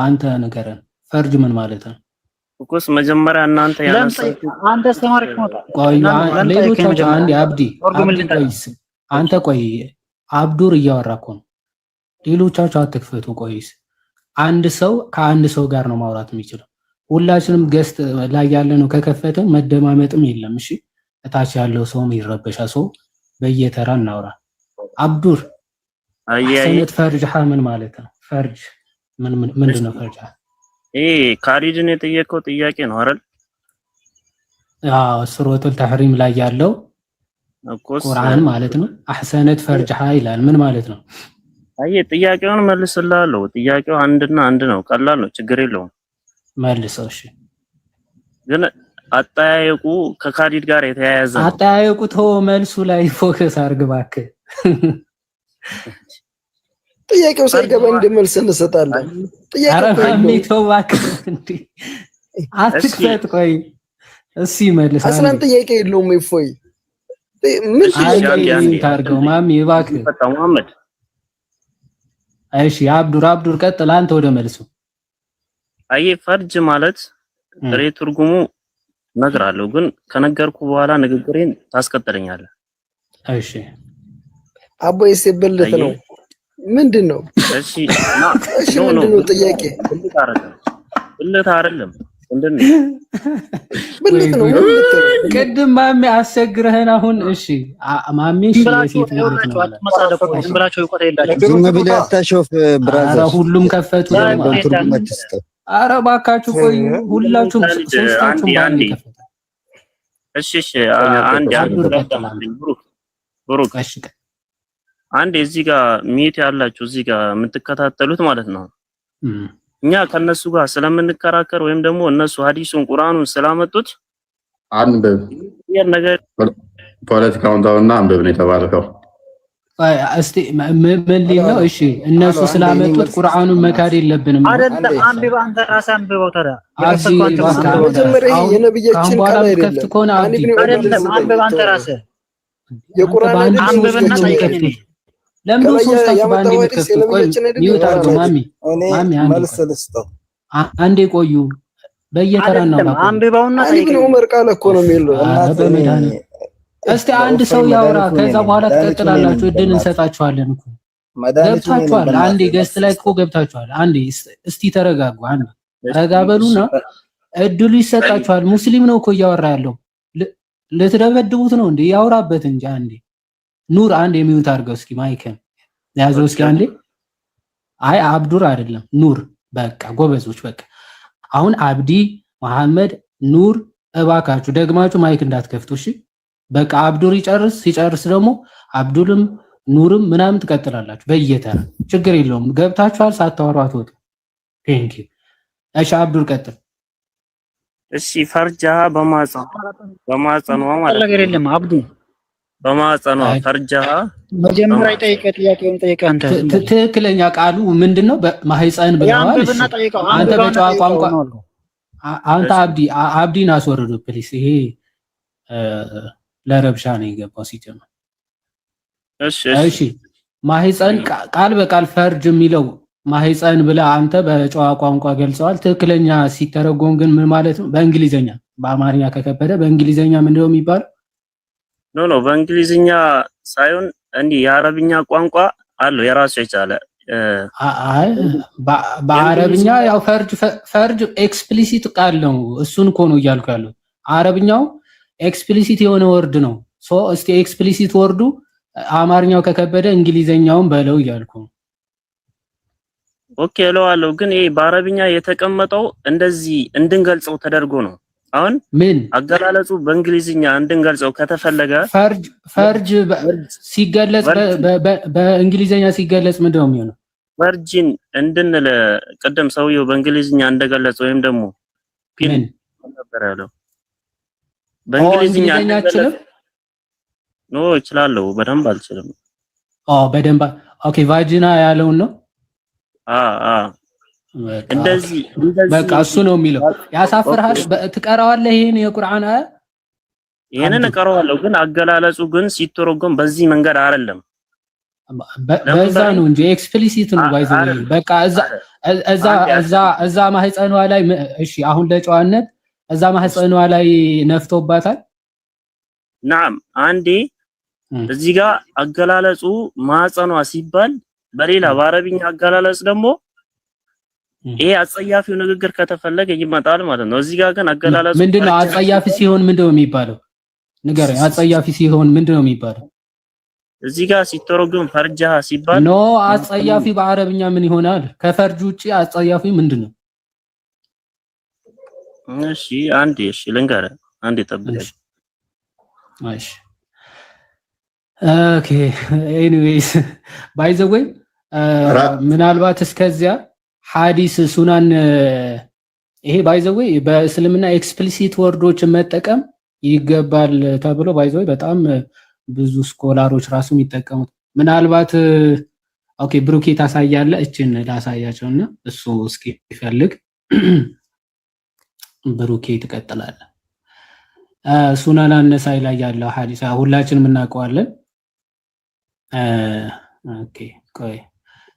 አንተ ንገረን ፈርጅ ምን ማለት ነው? እኮስ መጀመሪያ እናንተ ያነሳችሁት አንተ አስተማሪ ነው። ቆይ ሌሎቻችሁ አንዴ አብዲ ቆይስ አንተ ቆይ አብዱር እያወራ እኮ ነው። ሌሎቻችሁ አትክፈቱ። ቆይስ አንድ ሰው ከአንድ ሰው ጋር ነው ማውራት የሚችለው። ሁላችንም ገስት ላይ ያለ ነው ከከፈተን መደማመጥም የለም። እሺ እታች ያለው ሰውም ይረበሻል። ሰው በየተራ እናውራ። አብዱር ሰነት ፈርጅ ምን ማለት ነው? ፈርጅ ምንድነው ፈርጅ? ካሊድን የጠየቀው ጥያቄ ነው አይደል? ሱረቱል ተሕሪም ላይ ያለው ቁርአን ማለት ነው። አህሰነት ፈርጅሃ ይላል። ምን ማለት ነው? ጥያቄውን መልስልሃለሁ። ጥያቄው አንድና አንድ ነው። ቀላል ነው፣ ችግር የለውም። መልሰው። እሺ ግን አጠያየቁ ከካሊድ ጋር የተያያዘ ነው። አጠያየቁ ተው፣ መልሱ ላይ ፎከስ አድርግ እባክህ። ጥያቄው ሳይገባ እንደመልስ እንሰጣለን። ጥያቄው ነው እባክህ እንዴ አትክፈት። ቆይ እሺ መልስ። አስላም ጥያቄ የለውም። ይፎይ ምን ታርገው ማሚ እባክህ መሐመድ። እሺ አብዱር ቀጥል አንተ ወደ መልሱ። ፈርጅ ማለት ጥሬ ትርጉሙ እነግርሃለሁ፣ ግን ከነገርኩ በኋላ ንግግሬን ታስቀጥለኛለህ። እሺ አቦይ ሲበልጥ ነው ምንድነው? እሺ ምንድነው ጥያቄ? ብልት አይደለም ብልት ነው። ቅድም ማሜ አስቸግረህን አሁን። እሺ ማሜ ሁሉም ከፈቱ። ኧረ እባካችሁ ቆይ ሁላችሁም ሶስታችሁም ባንድ ከፈቱ። እሺ አንድ ብሩክ አንድ እዚህ ጋር ሚት ያላችሁ እዚህ ጋር የምትከታተሉት ማለት ነው። እኛ ከነሱ ጋር ስለምንከራከር ወይም ደግሞ እነሱ ሐዲሱን ቁርአኑን ስላመጡት አንብብ ነገር ፖለቲካውን ታውና አንብብ ነው የተባለው። እስቲ ምን ሊለው? እሺ እነሱ ስላመጡት ቁርአኑን መካድ የለብንም አይደል? አንብብ አንተ ራስህ አንብበው። ታዲያ መጀመሪያ የነብያችን ቃል አይደለም። አንብብ አንተ ራስህ የቁርአን አንብብና ጠይቀኝ። ለምን ሶስታችሁ ባንዴ የምትከፍቱ? ቆይ ሚውት አድርጉ። ማሚ መልስ ልስጠው። አንዴ ቆዩ። በየተራ ነው አንብበውና ጠይቀኝ። ኢብኑ ዑመር ቃል እኮ ነው የሚለው። እስቲ አንድ ሰው ያወራ፣ ከዛ በኋላ ትቀጥላላችሁ። እድል እንሰጣችኋለን እኮ ገብታችኋል። አንዴ ገስት ላይ እኮ ገብታችኋል። አንዴ እስቲ ተረጋጉ። አንዴ ረጋ በሉና እድሉ ይሰጣችኋል። ሙስሊም ነው እኮ እያወራ ያለው። ልትደበድቡት ነው እንዴ? ያወራበት እንጂ። አንዴ ኑር አንዴ የሚውት አድርገው እስኪ ማይከን ያዘው እስኪ አንዴ። አይ አብዱር አይደለም ኑር። በቃ ጎበዞች። በቃ አሁን አብዲ፣ መሐመድ፣ ኑር እባካችሁ ደግማችሁ ማይክ እንዳትከፍቱ እሺ። በቃ አብዱር ይጨርስ። ሲጨርስ ደግሞ አብዱልም ኑርም ምናምን ትቀጥላላችሁ በየተራ። ችግር የለውም። ገብታችኋል። ሳታወሩ አትወጡ። ቴንክ ዩ። እሺ አብዱር ቀጥል። እሺ ፈርጃ በማጸኗ ማለት ነገር የለም። አብዱ በማጸኗ ፈርጃ መጀመሪያ ጠይቀ ጥያቄውን ጠይቀ። አንተ ትክክለኛ ቃሉ ምንድነው? በማህፀን ብለዋል። አንተ በጨዋ ቋንቋ አንተ አብዲን አስወርዱ ፕሊስ። ይሄ ለረብሻ ነው የገባው ሲጀምር። እሺ ማህፀን ቃል በቃል ፈርጅ የሚለው ማህፀን ብለህ አንተ በጨዋ ቋንቋ ገልጸዋል። ትክክለኛ ሲተረጎም ግን ምን ማለት ነው? በእንግሊዘኛ በአማርኛ ከከበደ በእንግሊዘኛ ምንድነው የሚባለው? ኖ በእንግሊዘኛ ሳይሆን እንዲህ የአረብኛ ቋንቋ አለው የራሱ የቻለ። አይ በአረብኛ ያው ፈርጅ ኤክስፕሊሲት ቃል ነው። እሱን እኮ ነው እያልኩ ያለው። አረብኛው ኤክስፕሊሲት የሆነ ወርድ ነው። ሶ እስቲ ኤክስፕሊሲት ወርዱ አማርኛው ከከበደ እንግሊዘኛውን በለው እያልኩ ነው። ኦኬ እለዋለሁ። ግን ይሄ በአረብኛ የተቀመጠው እንደዚህ እንድንገልጸው ተደርጎ ነው። አሁን ምን አገላለጹ በእንግሊዝኛ እንድንገልጸው ከተፈለገ ፈርጅ ሲገለጽ በእንግሊዘኛ ሲገለጽ ምንድነው የሚሆነው? ፈርጅን እንድንል ቀደም ሰውየው በእንግሊዝኛ እንደገለጸ ወይም ደግሞ ፒን ነበር ያለው። በእንግሊዝኛ አልችልም። ኖ እችላለሁ፣ በደንብ አልችልም። በደንብ ኦኬ። ቫጂና ያለውን ነው። እንደዚህ በቃ እሱ ነው የሚለው። ያሳፍርሃል። ትቀራዋለህ ይሄን የቁርአን አያ። ይሄንን እቀራዋለሁ፣ ግን አገላለጹ ግን ሲተረጎም በዚህ መንገድ አይደለም። በዛ ነው እንጂ ኤክስፕሊሲት ነው ባይዘው በቃ እዛ ማህፀኗ ላይ እሺ አሁን ለጨዋነት እዛ ማህፀኗ ላይ ነፍቶባታል ናም አንዴ እዚህ ጋር አገላለጹ ማህፀኗ ሲባል በሌላ በአረብኛ አገላለጽ ደግሞ ይሄ አጸያፊው ንግግር ከተፈለገ ይመጣል ማለት ነው እዚህ ጋር ግን አገላለጹ ምንድነው አጸያፊ ሲሆን ምንድነው የሚባለው ንገረኝ አጸያፊ ሲሆን ምንድነው የሚባለው እዚህ ጋር ሲተረጎም ፈርጃ ሲባል ኖ አጸያፊ በአረብኛ ምን ይሆናል ከፈርጅ ውጪ አጸያፊ ምንድነው እሺ አንዴ እሺ ልንገር አንዴ ጠብቀኝ እሺ ኦኬ ኤኒዌይስ ባይ ዘ ዌይ ምናልባት እስከዚያ ሐዲስ ሱናን ይሄ ባይ ዘ ዌይ በእስልምና ኤክስፕሊሲት ወርዶችን መጠቀም ይገባል ተብሎ ባይ ዘ ዌይ በጣም ብዙ ስኮላሮች ራሱ የሚጠቀሙት ምናልባት ኦኬ ብሩኬ ታሳያለ እቺን ላሳያቸውና እሱ እስኪ ይፈልግ ብሩኬ ትቀጥላለ ሱናን አነሳይ ላይ ያለው ሐዲስ ሁላችንም እናውቀዋለን ኦኬ ቆይ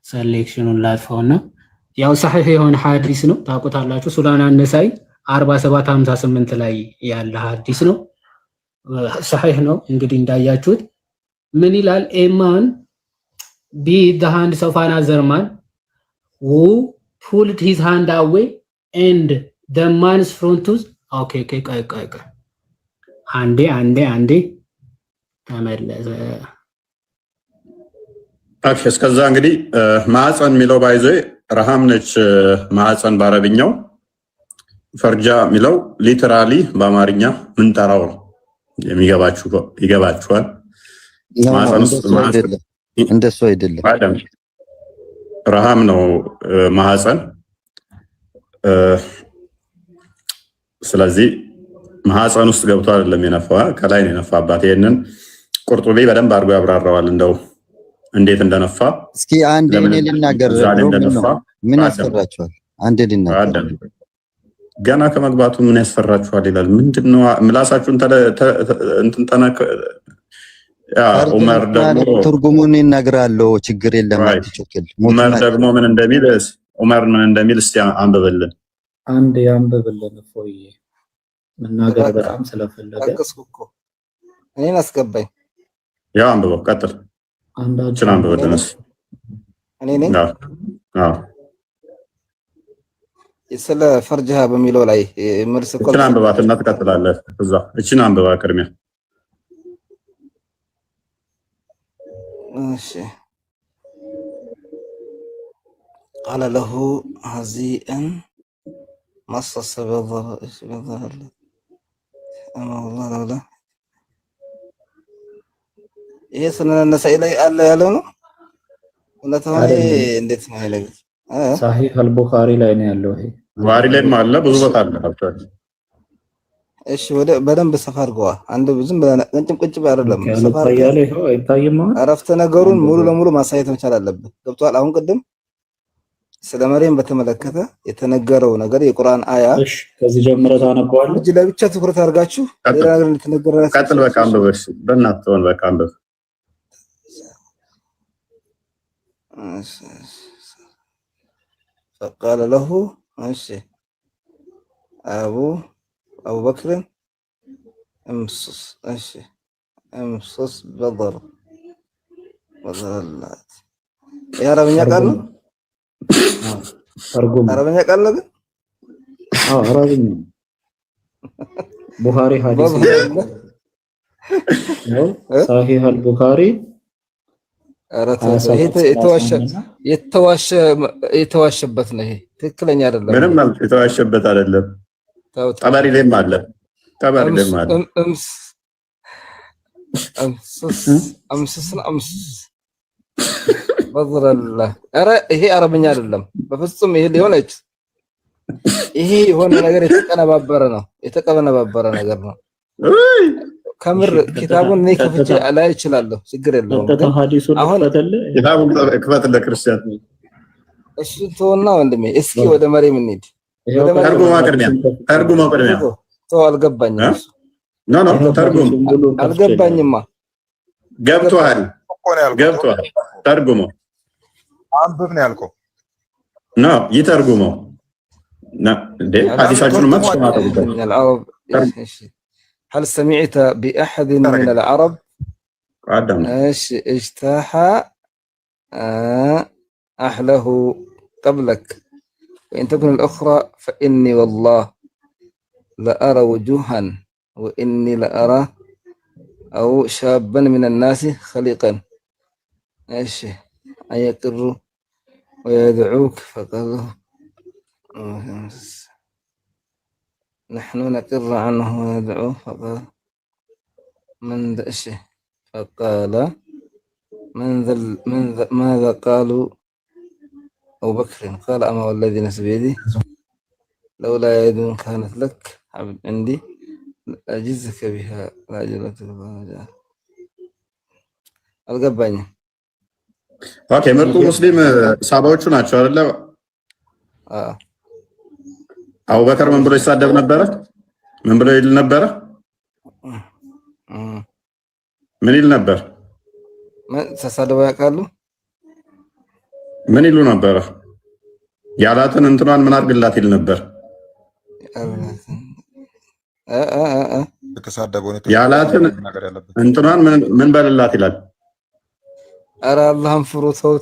ሴሌክሽኑን ላጥፋውና ያው صحيح የሆነ ሐዲስ ነው ታውቁታላችሁ ሱናን አነሳይ 4758 ላይ ያለ ሐዲስ ነው صحيح ነው እንግዲህ እንዳያችሁት ምን ይላል ኤማን be the hands of another man who pulled his hand away and the man's front tooth okay ቆይ አንዴ ተመለሰ አክሽ እስከዛ እንግዲህ ማህፀን የሚለው ባይዘ ረሃም ነች ማህፀን በአረብኛው ፈርጃ የሚለው ሊተራሊ በአማርኛ ምን ጠራው ነው ይገባችኋል እንደሱ አይደለም ረሃም ነው ማህፀን ስለዚህ ማህፀን ውስጥ ገብቶ አይደለም የነፋው ከላይ ነው የነፋባት ይሄንን ቁርጡቢ በደንብ አድርጎ ያብራራዋል እንደው እንዴት እንደነፋ እስኪ አንድ እኔ ልናገር ምን ያስፈራችኋል አንድ ልናገር ገና ከመግባቱ ምን ያስፈራችኋል ይላል ምንድነው ምላሳችሁን እንትን ተናከ ያ ዑመር ደግሞ ትርጉሙን ይናገራለው ችግር የለም አትቸክል ዑመር ደግሞ ምን እንደሚል እስቲ አንብብልን አንድ ያንብብልን ፎይ መናገር በጣም ስለፈለገ ተከስኩ እኔን አስገባኝ ያ አንብበው ቀጥል አንዳችን አንብበልን እኔ ነኝ ስለ ፈርጃ በሚለው ላይ መልስ እኮ እቺን አንብባትና ትቀጥላለህ እዛ እቺን አንብባ ቅድሚያ እሺ قال له هزيئا مصص بالظهر اما والله لا ይሄ ሱነን ነሳኢ ላይ አለ ያለው ነው እነተው እንዴት ነው ያለው صحيح البخاري ላይ ነው ያለው ይሄ ቡኻሪ ላይም አለ ብዙ ቦታ አለ አብቻች እሺ ወደ በደንብ ሰፋር ገዋ አንድ ብዙም ቁጭ አይደለም ሰፋር ያለ ይሄው አይታየም አረፍተ ነገሩን ሙሉ ለሙሉ ማሳየት መቻል አለበት ገብቷል አሁን ቅድም ስለ መርየም በተመለከተ የተነገረው ነገር የቁርአን አያ እሺ ከዚህ ጀምረህ ታነበዋለህ እጅ ለብቻ ትኩረት አድርጋችሁ ሌላ ነገር እንድትነገረው ቀጥል በቃ አንብበሽ በእናትህ በቃ አንብበ فقال له ماشي أبو بكر امصص بضر الله يا ربنا قال ترجم ربنا قال له ربنا بخاري حديث صحيح البخاري የተዋሸበት ነው ይሄ ትክክለኛ አይደለም ምንም ማለት የተዋሸበት አይደለም ጠባሪ ላይም አለ በዝረላ አረ ይሄ አረብኛ አይደለም በፍጹም ይሄ ሊሆነች ይሄ የሆነ ነገር የተቀነባበረ ነገር ነው ከምር ኪታቡን እኔ ከፍቼ ላይ እችላለሁ ችግር የለውም አሁን ኪታቡን ክፈት ለክርስቲያን እሺ ተወና ወንድሜ እስኪ ወደ መርየም እንሂድ ተርጉም ተው አልገባኝም ኖ ተርጉም አልገባኝማ ገብቷል ገብቷል። ተርጉመው አንብብ ነው ያልከው ነው ይተርጉመው እንዴ ሐዲሳችሁን ማጥፋት العرب هل سمعت بأحد من العرب اجتاح أهله قبلك وإن تكن الأخرى فإني والله لأرى وجوها وإني لأرى أو شابا من الناس خليقا أن يقر ويدعوك فقال نحن نقر عنه وندعوه فقال فقال ماذا قالوا أبو بكر قال أما والذي نفسي بيدي لولا يد كانت لك عبد عندي لأجزك بها لأجلتك القباني ኦኬ ምርጡ ሙስሊም ሳባዎቹ ናቸው አይደለ? አቡበከር ምን ብሎ ይሳደብ ነበረ? ምን ብሎ ይል ነበረ? ምን ይል ነበር? ተሳደባ ያውቃሉ? ምን ይሉ ነበረ? ያላትን እንትኗን ምን አድርግላት ይል ነበር? ያላትን እንትኗን ምን በልላት ይላል? ኧረ አላህን ፍሩ። ተው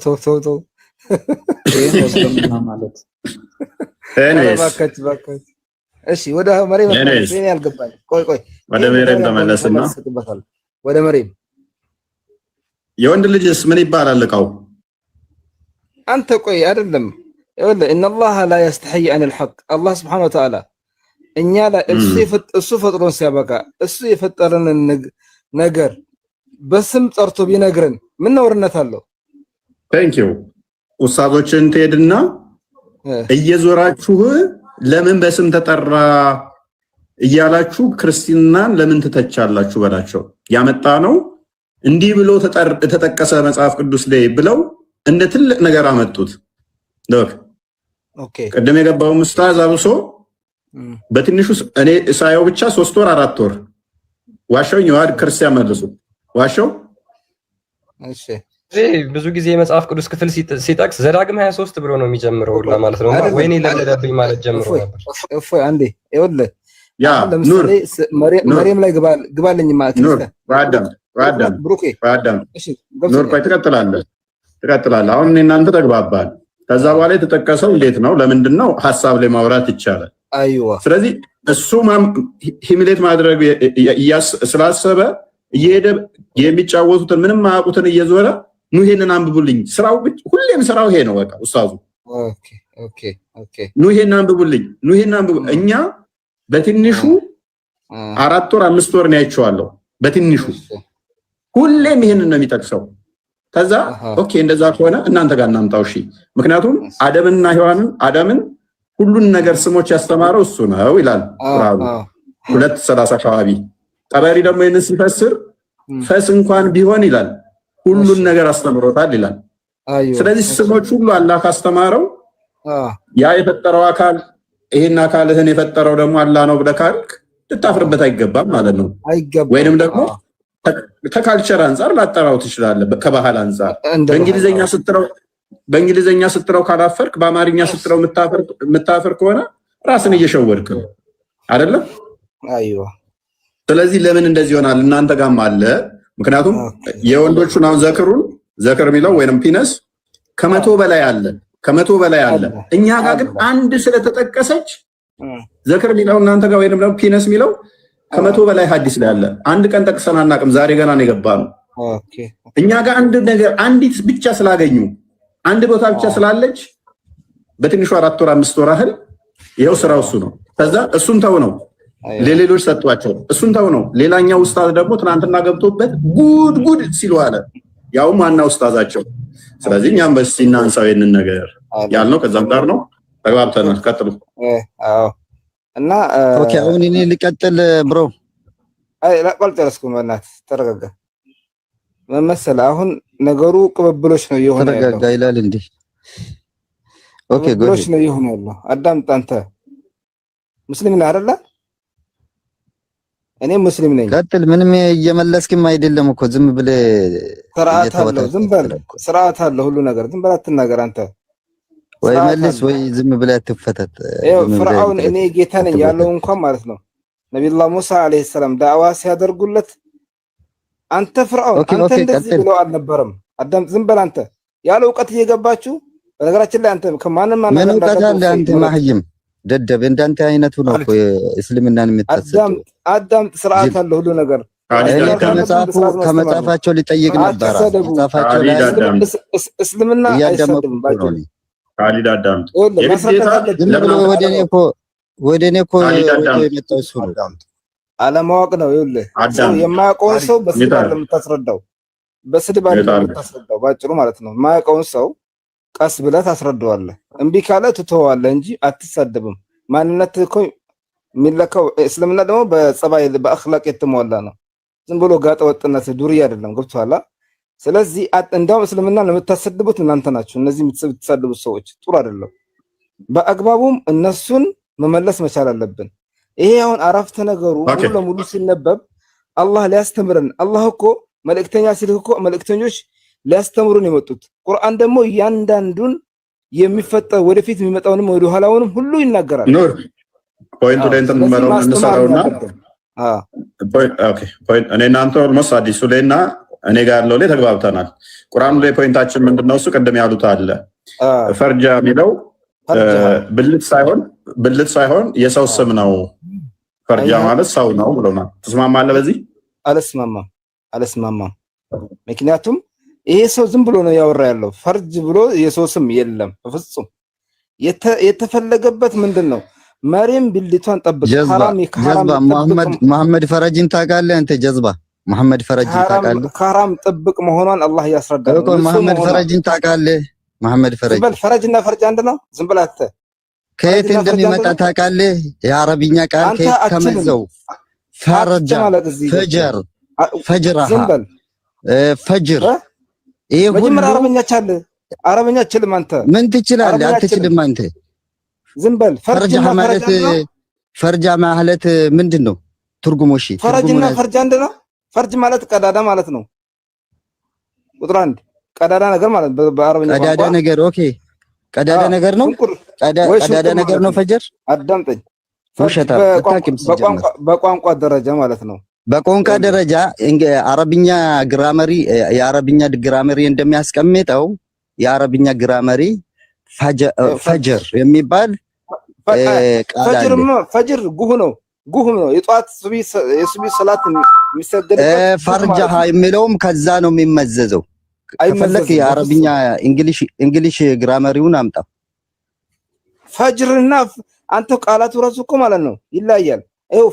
ማለት እባካችሁ። እሺ ወደ መሬም ያልገባኝ ቆይ ወደ መሬም ተመለስና ወደ መሬም የወንድ ልጅስ ምን ይባላል? እቃው አንተ ቆይ አይደለም ይኸውልህ ان الله لا يستحي عن الحق الله سبحانه وتعالى እኛ ላይ እሱ ፈጥሮን ሲያበቃ እሱ የፈጠረንን ነገር በስም ጠርቶ ቢነግረን ምን ነውርነት አለው? ቴንክ ዩ ኡስታዞችን ትሄድና እየዞራችሁ ለምን በስም ተጠራ እያላችሁ ክርስቲናን ለምን ትተቻላችሁ በላቸው። ያመጣ ነው እንዲህ ብሎ ተጠቀሰ መጽሐፍ ቅዱስ ላይ ብለው እንደ ትልቅ ነገር አመጡት። ኦኬ ቀደም የገባው ኡስታዝ አብሶ በትንሹ እኔ ሳየው ብቻ 3 ወር 4 ወር ዋሻውኝ ዋድ ክርስቲያን መልሱ ዋሻው እሺ ብዙ ጊዜ የመጽሐፍ ቅዱስ ክፍል ሲጠቅስ ዘዳግም 23 ብሎ ነው የሚጀምረው ማለት ነው። ወይኔ ለለደብኝ ማለት ጀምሮ ነበር። እፎይ አንዴ ይኸውልህ ያ ኑር መሬም ላይ ግባልኝ ማለት ነው። ዋዳም ብሩኬ ዋዳም ኑር ቆይ ትቀጥላለህ። አሁን እናንተ ተግባባል። ከዛ በኋላ የተጠቀሰው እንዴት ነው ለምንድን ነው ሐሳብ ላይ ማውራት ይቻላል። አይዋ ስለዚህ እሱ ሂሚሌት ማድረግ ስላሰበ እየሄደ የሚጫወቱትን ምንም ማያውቁትን እየዞረ ኑ ይሄንን አንብቡልኝ ስራው ሁሌም ስራው ይሄ ነው። በቃ ኡስታዙ ኑ ይሄንን አንብቡልኝ ኑ ይሄንን አንብቡ። እኛ በትንሹ 4 ወር 5 ወር ነው ያይቸዋለሁ። በትንሹ ሁሌም ይሄንን ነው የሚጠቅሰው። ከዛ ኦኬ እንደዛ ከሆነ እናንተ ጋር እናምጣው። እሺ ምክንያቱም አደምና ሔዋንን አዳምን ሁሉን ነገር ስሞች ያስተማረው እሱ ነው ይላል ቁርአኑ 2:30 አካባቢ። ጠበሪ ደግሞ ይሄንን ሲፈስር ፈስ እንኳን ቢሆን ይላል ሁሉን ነገር አስተምሮታል ይላል። ስለዚህ ስሞች ሁሉ አላህ ካስተማረው ያ የፈጠረው አካል ይሄን አካልህን የፈጠረው ደግሞ አላህ ነው ብለህ ካልክ ልታፍርበት አይገባም ማለት ነው። ወይንም ደግሞ ከካልቸር አንፃር ላጠራው ትችላለህ። ከባህል አንፃር በእንግሊዘኛ ስትለው ካላፈርክ በአማርኛ ስትለው የምታፈር ከሆነ ራስን እየሸወድክ ነው አይደለም? አይዋ ስለዚህ ለምን እንደዚህ ይሆናል? እናንተ ጋርም አለ። ምክንያቱም የወንዶቹን አሁን ዘክር የሚለው ወይንም ፒነስ ከመቶ በላይ አለ። እኛ ጋር ግን አንድ ስለተጠቀሰች ዘክር የሚለው እናንተ ጋር ወይንም ደግሞ ፒነስ የሚለው ከመቶ በላይ ሐዲስ ላይ አለ። አንድ ቀን ጠቅሰን አናውቅም። ዛሬ ገና ነው የገባነው። እኛ ጋር አንድ ነገር አንዲት ብቻ ስላገኙ አንድ ቦታ ብቻ ስላለች በትንሹ 4 ወር 5 ወር ያህል ይሄው ስራው እሱ ነው። ከዛ እሱን ተው ነው ለሌሎች ሰጥቷቸው እሱን ተው ነው። ሌላኛው ኡስታዝ ደግሞ ትናንትና ገብቶበት ጉድ ሲሉ አለ። ያው ማናው ኡስታዛቸው። ስለዚህ እኛም በስ እናንሳው ይሄንን ነገር ያልነው ከዛም ጋር ነው። ተግባብተናል። ቀጥሉ። አዎ እና ኦኬ አሁን እኔ ልቀጥል ብሮ። አይ ላቀልጠስኩ ማለት ተረጋጋ። ምን መሰለህ አሁን ነገሩ ቅብብሎች ነው የሆነ ያለው። ተረጋጋ ይላል እንዴ? ኦኬ ቅብብሎች ነው የሆነ ያለው። አዳምጥ አንተ ሙስሊም ነህ አይደለ? እኔ ሙስሊም ነኝ። ቀጥል። ምንም እየመለስክም አይደለም እኮ ዝም ብለህ ስርዓት አለው። ዝም በል ስርዓት አለው ሁሉ ነገር። ዝም በል አትናገር አንተ። ወይ መልስ ወይ ዝም ብለህ አትፈተት። ፍርዓውን እኔ ጌታ ነኝ ያለው እንኳን ማለት ነው ነብዩላህ ሙሳ አለይሂ ሰላም ዳዕዋ ሲያደርጉለት አንተ ፍርዓውን አንተ እንደዚህ ብሎ አልነበረም። አዳም ዝም በል አንተ ያለ እውቀት እየገባችሁ በነገራችን ላይ አንተ ከማንም ማንም ምን እውቀት አለ አንተ ማህይም ደደብ እንዳንተ አይነቱ ነው እኮ እስልምናን የምታሰደው። አዳም ስርዓት አለው ሁሉ ነገር። ከመጽሐፋቸው ሊጠይቅ ነበር። መጽሐፋቸው ላይ እስልምና አይሰድም ባጭሩ። ካሊድ አዳም ወደ እኔ እኮ የመጣው እሱ ነው። አለማወቅ ነው። ይኸውልህ የማያውቀውን ሰው በስድብ አይደለም የምታስረዳው፣ በስድብ አይደለም የምታስረዳው ባጭሩ ማለት ነው። የማያውቀውን ሰው ቀስ ብለህ ታስረዳዋለህ። እምቢ ካለ ትተዋለህ እንጂ አትሳደብም። ማንነት እኮ የሚለካው እስልምና ደግሞ በጸባይ በአኽላቅ የተሟላ ነው። ዝም ብሎ ጋጠ ወጥነት ዱርዬ አይደለም። ገብቶሃል? ስለዚህ እንደውም እስልምናን የምታሰድቡት እናንተ ናችሁ። እነዚህ የምትሳደቡት ሰዎች ጥሩ አይደለም። በአግባቡም እነሱን መመለስ መቻል አለብን። ይሄ አሁን አረፍተ ነገሩ ሙሉ ለሙሉ ሲነበብ አላህ ሊያስተምረን አላህ እኮ መልእክተኛ ሲልክ እኮ መልእክተኞች ሊያስተምሩን የመጡት ቁርአን ደግሞ እያንዳንዱን የሚፈጠር ወደፊት የሚመጣውንም ወደ ኋላውንም ሁሉ ይናገራል። ኑር ፖይንቱ ላይ እንትን መረው እንሰራውና ፖይንት እኔ እናንተ ኦልሞስት አዲሱ ላይና እኔ ጋር ያለው ላይ ተግባብተናል። ቁርአኑ ላይ ፖይንታችን ምንድነው? እሱ ቅድም ያሉት አለ ፈርጃ የሚለው ብልት ሳይሆን የሰው ስም ነው። ፈርጃ ማለት ሰው ነው ብለውናል። ትስማማለህ በዚህ? አልስማማም። ምክንያቱም ይሄ ሰው ዝም ብሎ ነው ያወራ ያለው። ፈርጅ ብሎ የሰው ስም የለም በፍጹም። የተፈለገበት ምንድነው? መሪም ብልቷን ጠብቅ። መሐመድ ፈረጅን ታውቃለህ አንተ? ጀዝባ መሐመድ ፈረጅን ታውቃለህ? ከሐራም ጥብቅ መሆኗን አላህ ያስረዳል። መሐመድ ፈረጅን ታውቃለህ? መሐመድ ፈረጅ ፈረጅና ፈርጅ አንድ ነው። ዝም ብለህ አትተ ከየት እንደሚመጣ ታውቃለህ? የአረብኛ ቃል ከየት ከመዘው ፈረጃ ፈጀር ፈጅራሃ ፈጅር ይሄ ሁሉ አረብኛ ችልም አንተ ምን ትችላለህ? አትችልም አንተ። ዝም በል ፈርጃ ማለት ምንድነው ትርጉሙ? እሺ ፈረጅና ፈርጅ አንድ ነው። ፈርጅ ማለት ቀዳዳ ማለት ነው። ቁጥር አንድ ቀዳዳ ነገር ማለት በአረብኛ ቀዳዳ ነገር። ኦኬ ቀዳዳ ነገር ነው። ቀዳዳ ነገር ነው። ፈጀር አዳምጠኝ። በቋንቋ ደረጃ ማለት ነው። በቋንቋ ደረጃ አረብኛ ግራመሪ የአረብኛ ግራመሪ እንደሚያስቀምጠው የአረብኛ ግራመሪ ፈጅር የሚባል ቃል አለ። ፈጅር ጉህ ነው። የጧት የሱቢ ሰላት የሚሰገድበት። ፈርጃሃ የሚለውም ከዛ ነው የሚመዘዘው። ከፈለክ የአረብኛ እንግሊሽ ግራመሪውን አምጣ። ፈጅርና አንተ ቃላቱ ራሱ እኮ ማለት ነው ይለያያል። ይኸው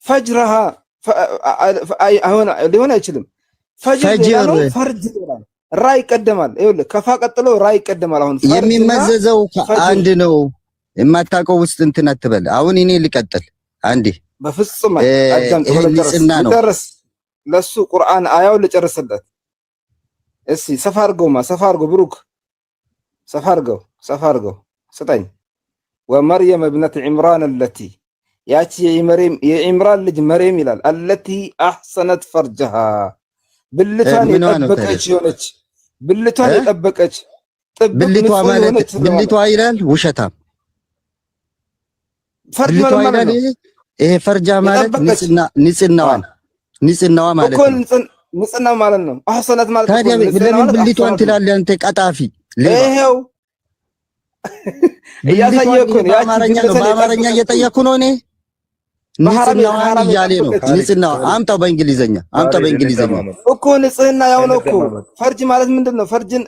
ፈጅረሃ ሊሆን አይችልም። ፈጅር ፈርጅ ይላል። ራ ይቀደማል። ይኸውልህ ከፋ ቀጥሎ ራ ይቀደማል። አሁን የሚመዘዘው አንድ ነው። የማታውቀው ውስጥ እንትን አትበል። አሁን እኔ ልቀጥል አንዴ። በፍጹም ልጨርስ ለሱ ቁርአን አያው ልጨርስለት። እሺ ሰፋ አድርገው ብሩክ ሰፋ አድርገው ስጠኝ። ወመርየም እብነት ዒምራን አለቲ ያቺ የዒምራን ልጅ መርየም ይላል። አለቲ አሕሰነት ፈርጀሃ ብልቷን የጠበቀች የሆነች ብልቷን የጠበቀች ብልቷ ማለት ብልቷ ይላል። ውሸታም ፈርጅ ማለት ይሄ ፈርጃ ማለት ንጽህናዋ ማለት ነው። ንጽህና ማለት ነው። አሕሰነት ማለት ታዲያ ለምን ብልቷን ትላለህ አንተ ቀጣፊ? ይሄው እያሳየህ እኮ ነው። በአማርኛ እየጠየኩ ነው እኔ። ንጽህናዋን እያለ ነው። ንጽህናዋ አምጣው በእንግሊዘኛ እኮ ንጽህና ያው ነው እኮ። ፈርጅ ማለት ምንድን ነው? ፈርጅን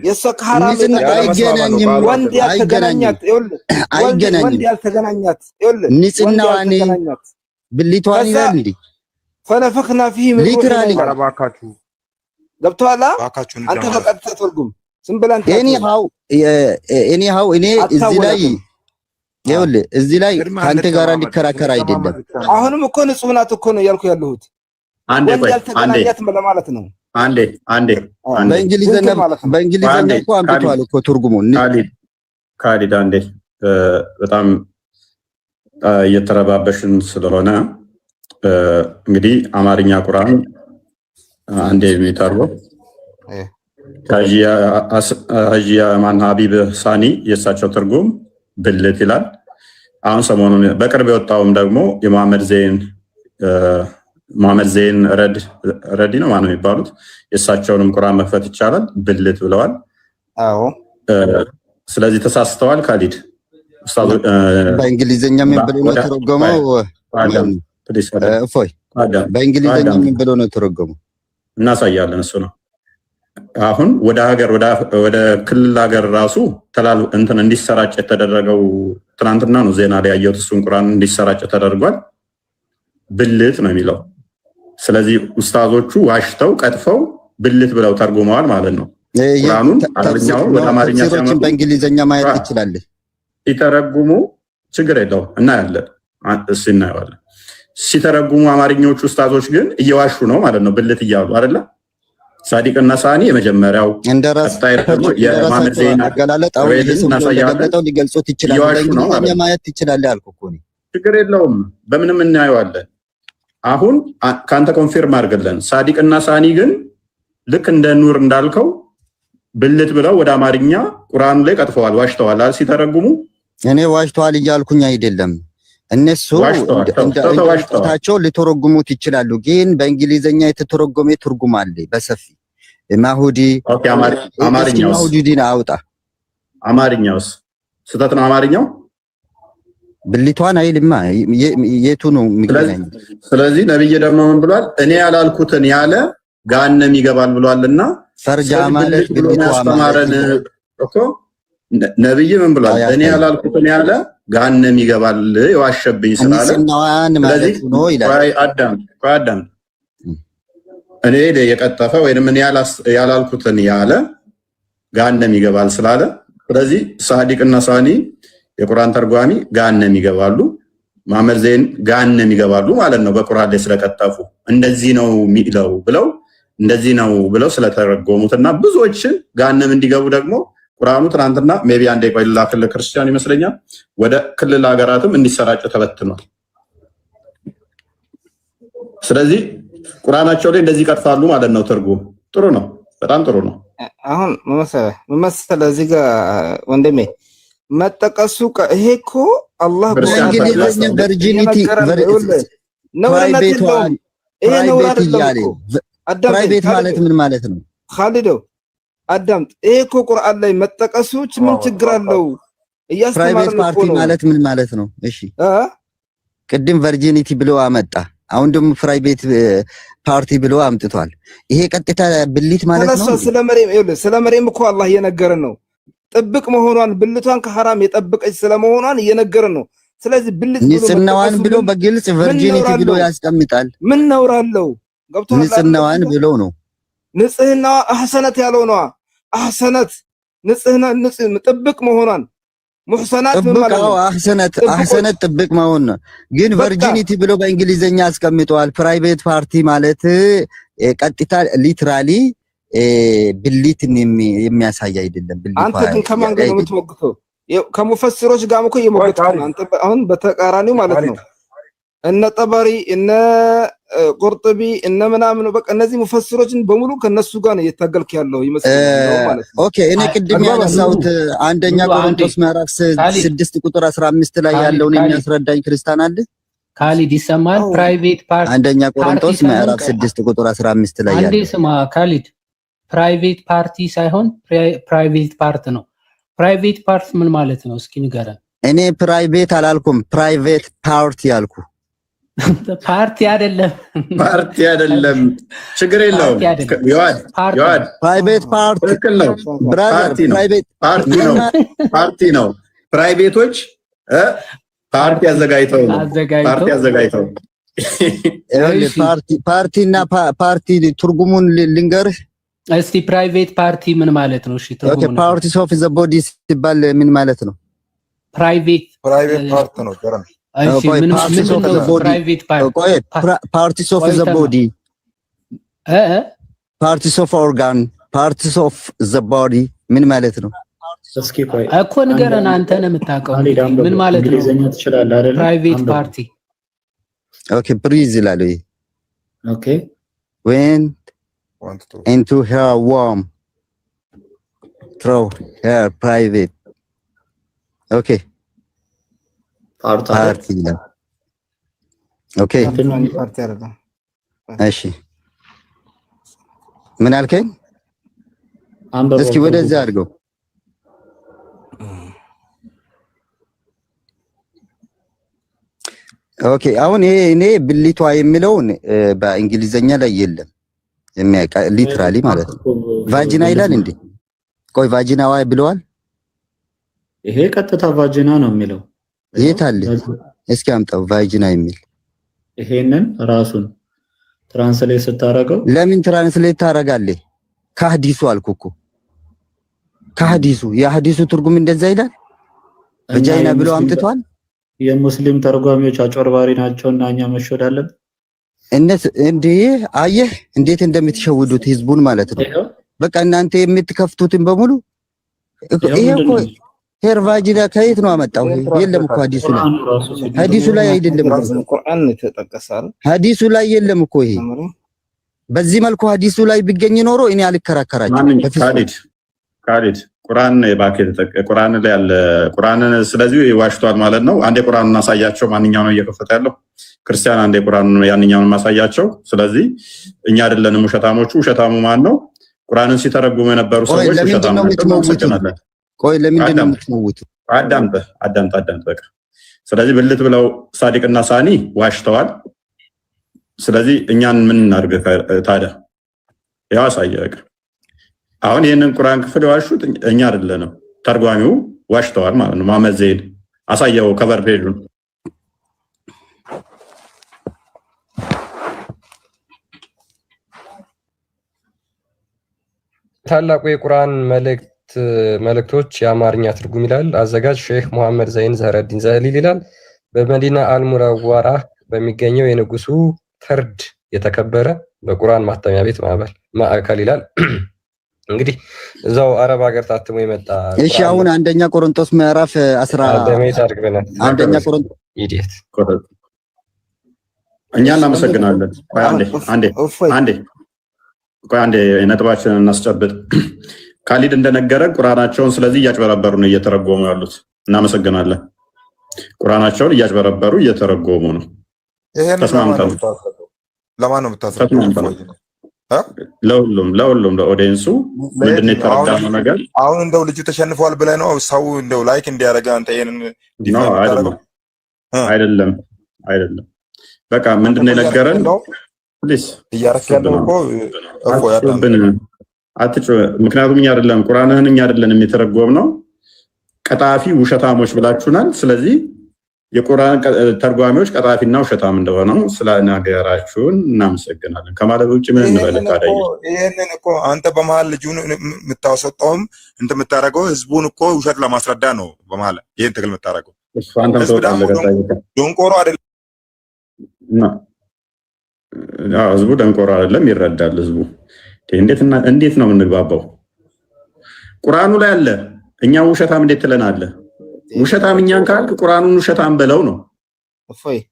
የእሷ ከሐራም አይገናኝም። ወንድ ያልተገናኛት ንጽህናዋን ብልቷን ይላል እንዴ? ፈነፈኽና ፊህ ምን ሊትራሊ ገብቶሃል? አንተ በቀጥታ ተርጉም ዝም ብለህ አንተ ኤኒሃው እኔ እዚህ ላይ ከአንተ ጋር ሊከራከር አይደለም። አሁንም እኮ ንጹህ ናት እኮ ነው ያልኩ ያለሁት። ወንድ ያልተገናኛት ለማለት ነው። አንዴ በእንግሊዘኛ እኮ አምጥቷል እኮ ትርጉሙን። ካሊድ አንዴ በጣም እየተረባበሽን ስለሆነ እንግዲህ አማርኛ ቁርአን አንዴ የሚተርበው ሀጂ ማን ሀቢብ ሳኒ የእሳቸው ትርጉም ብልት ይላል። አሁን ሰሞኑን በቅርብ የወጣውም ደግሞ የመሐመድ ዘይን ረዲ ነው ማነው የሚባሉት የእሳቸውንም ቁርአን መክፈት ይቻላል ብልት ብለዋል። አዎ ስለዚህ ተሳስተዋል። ካሊድ በእንግሊዘኛ ምን ብሎ ነው ተረጎመው? እፎይ በእንግሊዘኛ ምን ብሎ ነው ተረጎመው? እናሳያለን። እሱ ነው አሁን ወደ ክልል ሀገር ራሱ እንትን እንዲሰራጭ የተደረገው ትናንትና ነው ዜና ላይ ያየሁት። እሱን ቁርአን እንዲሰራጭ ተደርጓል። ብልት ነው የሚለው። ስለዚህ ኡስታዞቹ ዋሽተው ቀጥፈው ብልት ብለው ተርጉመዋል ማለት ነው። ቁርአኑን አረብኛው ወደ አማርኛ ሲያመጡ በእንግሊዘኛ ማየት ትችላለህ። ሲተረጉሙ ችግር የለውም እናያለን። እሱ እናየዋለን። ሲተረጉሙ አማርኛዎቹ ኡስታዞች ግን እየዋሹ ነው ማለት ነው። ብልት እያሉ አይደለ? ሳዲቅና ሳኒ የመጀመሪያው እንደራስ የማመድ ዜና አገላለጥ አሁን ይሄው ሊገልጹት ይችላል። በእንግሊዘኛ ማየት ትችላለህ አልኩህ እኮ እኔ። ችግር የለውም በምንም እናየዋለን። አሁን ካንተ ኮንፊርም አድርገለን። ሳዲቅና ሳኒ ግን ልክ እንደ ኑር እንዳልከው ብልት ብለው ወደ አማርኛ ቁርአኑ ላይ ቀጥፈዋል፣ ዋሽተዋል ሲተረጉሙ። እኔ ዋሽተዋል እያልኩኝ አይደለም። እነሱ እንደታቸው ሊተረጉሙት ይችላሉ። ግን በእንግሊዘኛ የተተረጎመ ትርጉም አለ በሰፊ ማሁዲ ማሁዲን አውጣ። አማርኛውስ ስህተት ነው። አማርኛው ብልቷን አይልማ የቱ ነው የሚገናኝ? ስለዚህ ነብይ ደግሞ ምን ብሏል? እኔ ያላልኩትን ያለ ገሃነም ይገባል ብሏልና ፈርጃ ማለት ብልቷ ማለት እኮ ነብይ ምን ብሏል? እኔ ያላልኩትን ያለ ገሃነም ይገባል የዋሸብኝ ስላለ ንጽህናዋን ማለት ነው ይላል። አዳም እኔ የቀጠፈ ወይንም እኔ ያላልኩትን ያለ ገሃነም ይገባል ስላለ፣ ስለዚህ ሳዲቅና ሳኒ የቁርአን ተርጓሚ ገሃነም ይገባሉ፣ መሐመድ ዘይን ገሃነም ይገባሉ ማለት ነው። በቁርአን ላይ ስለቀጠፉ እንደዚህ ነው የሚለው ብለው እንደዚህ ነው ብለው ስለተረጎሙትና ብዙዎችን ገሃነም እንዲገቡ ደግሞ ቁርአኑ ትናንትና ሜቢ አንዴ ቆይ ላክልህ ክርስቲያን ይመስለኛል ወደ ክልል ሀገራትም እንዲሰራጭ ተበትኗል። ስለዚህ ቁርአናቸው ላይ እንደዚህ ቀጥፋሉ ማለት ነው። ትርጉም ጥሩ ነው፣ በጣም ጥሩ ነው። አሁን መሰለህ እዚህ ጋር ወንድሜ መጠቀሱ ይሄ እኮ አላህ በእንግሊዘኛ ቨርጂኒቲ ፕራይቬት ይሄ ነው አይደለም። ፕራይቬት ማለት ምን ማለት ነው? ኻሊዶ አዳምጥ። ይሄ እኮ ቁርአን ላይ መጠቀሱ ምን ችግር አለው? ፕራይቬት ፓርቲ ማለት ምን ማለት ነው? እሺ ቅድም ቨርጂኒቲ ብሎ አመጣ፣ አሁን ደግሞ ፕራይቬት ፓርቲ ብሎ አምጥቷል። ይሄ ቀጥታ ብልት ማለት ነው። ስለ መሬም እኮ አላህ እየነገረን ነው። ጥብቅ መሆኗን ብልቷን ከሐራም የጠበቀች ስለመሆኗን እየነገረን ነው። ስለዚህ ብልት ንጽህናዋን ብሎ በግልጽ ቨርጂኒቲ ብሎ ያስቀምጣል። ምን ነውራለው? ገብቶሃል? ንጽህናዋን ብሎ ነው። ንጽህናዋ አህሰነት ያለው ነው። አህሰነት ንጽህና ጥብቅ መሆኗን ሙህሰናት ማለት ነው። አህሰነት ጥብቅ መሆን ነው። ግን ቨርጂኒቲ ብሎ በእንግሊዘኛ አስቀምጠዋል። ፕራይቬት ፓርቲ ማለት ቀጥታ ሊትራሊ ብልትን የሚያሳይ አይደለም። አንተ ግን ከማን ጋር ነው የምትሞግተው? ከሙፈሲሮች ጋር እኮ እየሞገትክ ነው አንተ። አሁን በተቃራኒው ማለት ነው። እነ ጠበሪ እነ ቁርጥቢ እነ ምናምን በቃ እነዚህ ሙፈሲሮችን በሙሉ ከነሱ ጋር ነው እየታገልክ ያለው ይመስላል ማለት ነው። ኦኬ እኔ ቅድም ያነሳሁት አንደኛ ቆሮንቶስ ምዕራፍ 6 ቁጥር 15 ላይ ያለውን የሚያስረዳኝ ክርስቲያን አለ? ካሊድ ይሰማል? ፕራይቬት ፓርቲ አንደኛ ቆሮንቶስ ምዕራፍ 6 ቁጥር 15 ላይ ያለው አንዴ ስማ ካሊድ፣ ፕራይቬት ፓርቲ ሳይሆን ፕራይቬት ፓርት ነው። ፕራይቬት ፓርት ምን ማለት ነው? እስኪ ንገረን። እኔ ፕራይቬት አላልኩም፣ ፕራይቬት ፓርቲ ያልኩ። ፓርቲ አይደለም፣ ፓርቲ አይደለም፣ ችግር የለውም። ይዋድ ፕራይቬት ፓርቲ ትክክል ነው። ፕራይቬት ፓርቲ ነው። ፕራይቬቶች ፓርቲ አዘጋጅተው ነው። ፓርቲ አዘጋጅተው ፓርቲና ፓርቲ ትርጉሙን ልንገርህ እስቲ። ፕራይቬት ፓርቲ ምን ማለት ነው? እሺ ትርጉሙን። ፓርቲስ ኦፍ ዘ ቦዲ ሲባል ምን ማለት ነው? ፕራይቬት ፓርት ነው። እሺ ምን ነው ፕራይቬት ፓርቲስ ኦፍ ዘ ቦዲ ፓርቲስ ኦፍ ኦርጋን ፓርቲስ ኦፍ ዘ ቦዲ ምን ማለት ነው? እስኪ ቆይ እኮ ንገረን፣ አንተ ነህ የምታውቀው ምን ማለት ነው? እንግሊዘኛ ትችላለህ አይደል? ፕራይቬት ፓርቲ ኦኬ ብሪዝ ይላል። ኦኬ went into her womb through her private okay part ይላል። ኦኬ እሺ ምን አልከኝ? እስኪ ወደዛ አድርገው። ኦኬ አሁን ይሄ እኔ ብልቷ የሚለውን በእንግሊዘኛ ላይ የለም የሚያውቅ ሊትራሊ ማለት ነው። ቫጂና ይላል እንዴ? ቆይ ቫጂናዋ ብለዋል። ይሄ ቀጥታ ቫጂና ነው የሚለው። የት አለ? እስኪ አምጣው ቫጂና የሚል። ይሄንን ራሱን ትራንስሌት ስታረገው ለምን ትራንስሌት ታረጋለህ? ከሐዲሱ አልኩ እኮ ከሐዲሱ የሐዲሱ ትርጉም እንደዛ ይላል። ቫጂና ብሎ አምጥቷል። የሙስሊም ተርጓሚዎች አጭበርባሪ ናቸውና እኛ መሸወድ አለብን። እንዴ አየህ እንዴት እንደምትሸውዱት ህዝቡን ማለት ነው። በቃ እናንተ የምትከፍቱትን በሙሉ ይሄ እኮ ሄር ቫጂና ከየት ነው አመጣው? የለም እኮ ሐዲሱ ላይ አይደለም። ቁርአን ተጠቀሳል። ሐዲሱ ላይ የለም እኮ ይሄ። በዚህ መልኩ ሐዲሱ ላይ ቢገኝ ኖሮ እኔ አልከራከራችሁም። ካሊድ ቁርአን ቁርአን ላይ ያለ ቁርአንን ስለዚህ ዋሽቷል ማለት ነው። አንዴ ቁርአንን እናሳያቸው። ማንኛው ነው እየከፈተ ያለው? ክርስቲያን አንዴ ቁርአንን ያንኛውን ማሳያቸው። ስለዚህ እኛ አይደለንም ውሸታሞቹ። ውሸታሙ ማን ነው? ቁርአንን ሲተረጉሙ የነበሩ ሰዎች ውሸታሙ ናቸው። ቆይ ለምንድን ነው የምትሞቱት? አዳምጥ በቃ። ስለዚህ ብልት ብለው ሳዲቅና ሳኒ ዋሽተዋል። ስለዚህ እኛን ምን እናድርግ ታዲያ? ያው አሳየ በቃ። አሁን ይሄንን ቁርአን ክፍል ዋሹት እኛ አይደለንም፣ ተርጓሚው ዋሽተዋል ማለት ነው። መሐመድ ዘይድ አሳየው ከቨር ፔጁን። ታላቁ የቁርአን መልእክቶች የአማርኛ ትርጉም ይላል። አዘጋጅ ሼህ መሐመድ ዘይን ዘህረዲን ዘሊል ይላል። በመዲና አልሙነወራ በሚገኘው የንጉሱ ተርድ የተከበረ በቁርአን ማተሚያ ቤት ማዕከል ይላል። እንግዲህ እዛው አረብ ሀገር ታትሞ የመጣ። እሺ አሁን አንደኛ ቆሮንቶስ ምዕራፍ 10 አንደኛ ቆሮንቶስ ኢዲየት እኛ እናመሰግናለን። አንዴ ነጥባችንን እናስጨብጥ። ካሊድ እንደነገረ ቁርአናቸውን ስለዚህ እያጭበረበሩ ነው እየተረጎሙ ያሉት። እናመሰግናለን። ቁርአናቸውን እያጭበረበሩ እየተረጎሙ ነው። ተስማምተን ለማን ነው የምታስረዳው? ለሁሉም ለኦዲየንሱ ምንድን ነው የተረዳነው ነገር? አሁን እንደው ልጁ ተሸንፏል ብለህ ነው ሰው እንደው ላይክ እንዲያደርግ አንተ ይሄንን አይደለም። በቃ ምንድን ነው የነገረን? ፕሊስ እያረክ ያለው እኮ ምክንያቱም እኛ አይደለም ቁርአንህን እኛ አይደለም የተረጎም ነው። ቀጣፊ ውሸታሞች ብላችሁናል። ስለዚህ የቁርአን ተርጓሚዎች ቀጣፊና ውሸታም እንደሆነው ስለናገራችሁን እናመሰግናለን ከማለት ውጭ ምን እንበል ታዲያ? ይሄንን እኮ አንተ በመሃል ልጁን የምታስወጣውም እንትን የምታደርገው ህዝቡን እኮ ውሸት ለማስረዳ ነው። በመሃል ይሄን ትግል የምታደርገው ደንቆሮ አይደለም። ህዝቡ ደንቆሮ አይደለም፣ ይረዳል ህዝቡ። እንዴት ነው የምንግባባው? ቁርአኑ ላይ አለ። እኛ ውሸታም እንዴት ትለናለህ? ውሸታም እኛን ካልክ ቁርአኑን ውሸታም በለው ነው።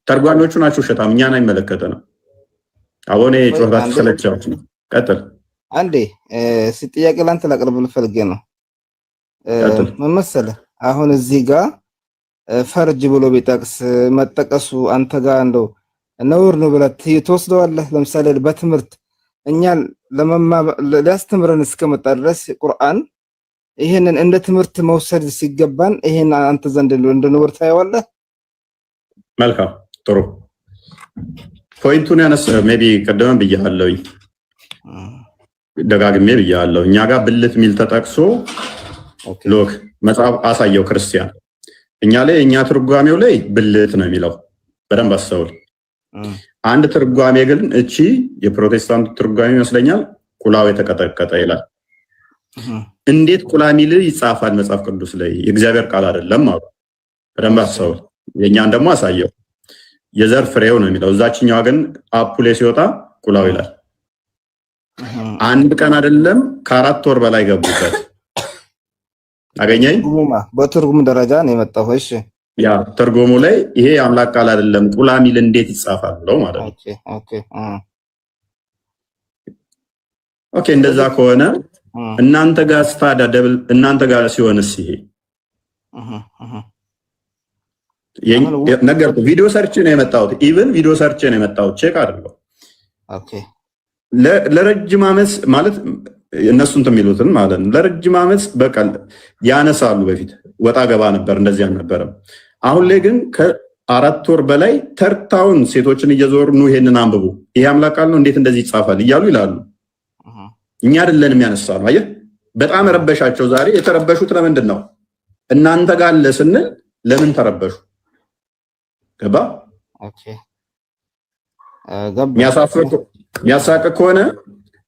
ተርጓሚዎቹ ናቸው ውሸታም፣ እኛን አይመለከተንም። አሁን ጮህባት ስለቻዎች ነው። ቀጥል። አንዴ ጥያቄ ላንተ ላቅርብ ልፈልጌ ነው። ምን መሰለህ አሁን እዚህ ጋር ፈርጅ ብሎ ቢጠቅስ መጠቀሱ አንተ ጋር እንደው ነውር ነው ብለህ ትወስደዋለህ? ለምሳሌ በትምህርት እኛን ሊያስተምረን እስከመጣ ድረስ ቁርአን ይሄንን እንደ ትምህርት መውሰድ ሲገባን ይሄን አንተ ዘንድ እንደ ነውር ታየዋለህ? መልካም ጥሩ ፖይንቱን ያነሳ ሜቢ ቀደም ብያለሁኝ፣ ደጋግሜ ብያለሁ። እኛ ጋር ብልት ሚል ተጠቅሶ ሎክ መጽሐፍ አሳየው ክርስቲያን። እኛ ላይ እኛ ትርጓሜው ላይ ብልት ነው የሚለው። በደንብ አስተውል። አንድ ትርጓሜ ግን እቺ የፕሮቴስታንት ትርጓሜ ይመስለኛል ቁላው የተቀጠቀጠ ይላል። እንዴት ቁላ ሚል ይጻፋል መጽሐፍ ቅዱስ ላይ? የእግዚአብሔር ቃል አይደለም አሉ። በደንብ አስተውል። የኛን ደግሞ አሳየው። የዘር ፍሬው ነው የሚለው። እዛችኛዋ ግን አፑሌ ሲወጣ ቁላው ይላል። አንድ ቀን አይደለም ከ4 ወር በላይ ገቡበት። አገኘኝ። በትርጉም ደረጃ ነው የመጣው። እሺ ያ ትርጉሙ ላይ ይሄ የአምላክ ቃል አይደለም ቁላ ሚል እንዴት ይጻፋል ብለው ማለት ነው። ኦኬ እንደዛ ከሆነ እናንተ ጋር ስታዳ ደብል እናንተ ጋር ሲሆንስ ይሄ ነገርኩ። ቪዲዮ ሰርች ነው የመጣሁት። ኢቭን ቪዲዮ ሰርች ነው የመጣሁት። ቼክ አድርገው። ለረጅም ዓመት ማለት እነሱ እንትን የሚሉትን ማለት ነው። ለረጅም ዓመት በቃ ያነሳሉ። በፊት ወጣ ገባ ነበር፣ እንደዚህ አልነበረም። አሁን ላይ ግን ከ4 ወር በላይ ተርታውን ሴቶችን እየዞሩ ነው ይሄንን አንብቡ፣ ይሄ አምላክ ቃል ነው እንዴት እንደዚህ ይጻፋል እያሉ ይላሉ። እኛ አይደለንም ያነሳነው። አየህ፣ በጣም ረበሻቸው። ዛሬ የተረበሹት ለምንድን ነው? እናንተ ጋር አለ ስንል ለምን ተረበሹ? ገባ? የሚያሳቅ ከሆነ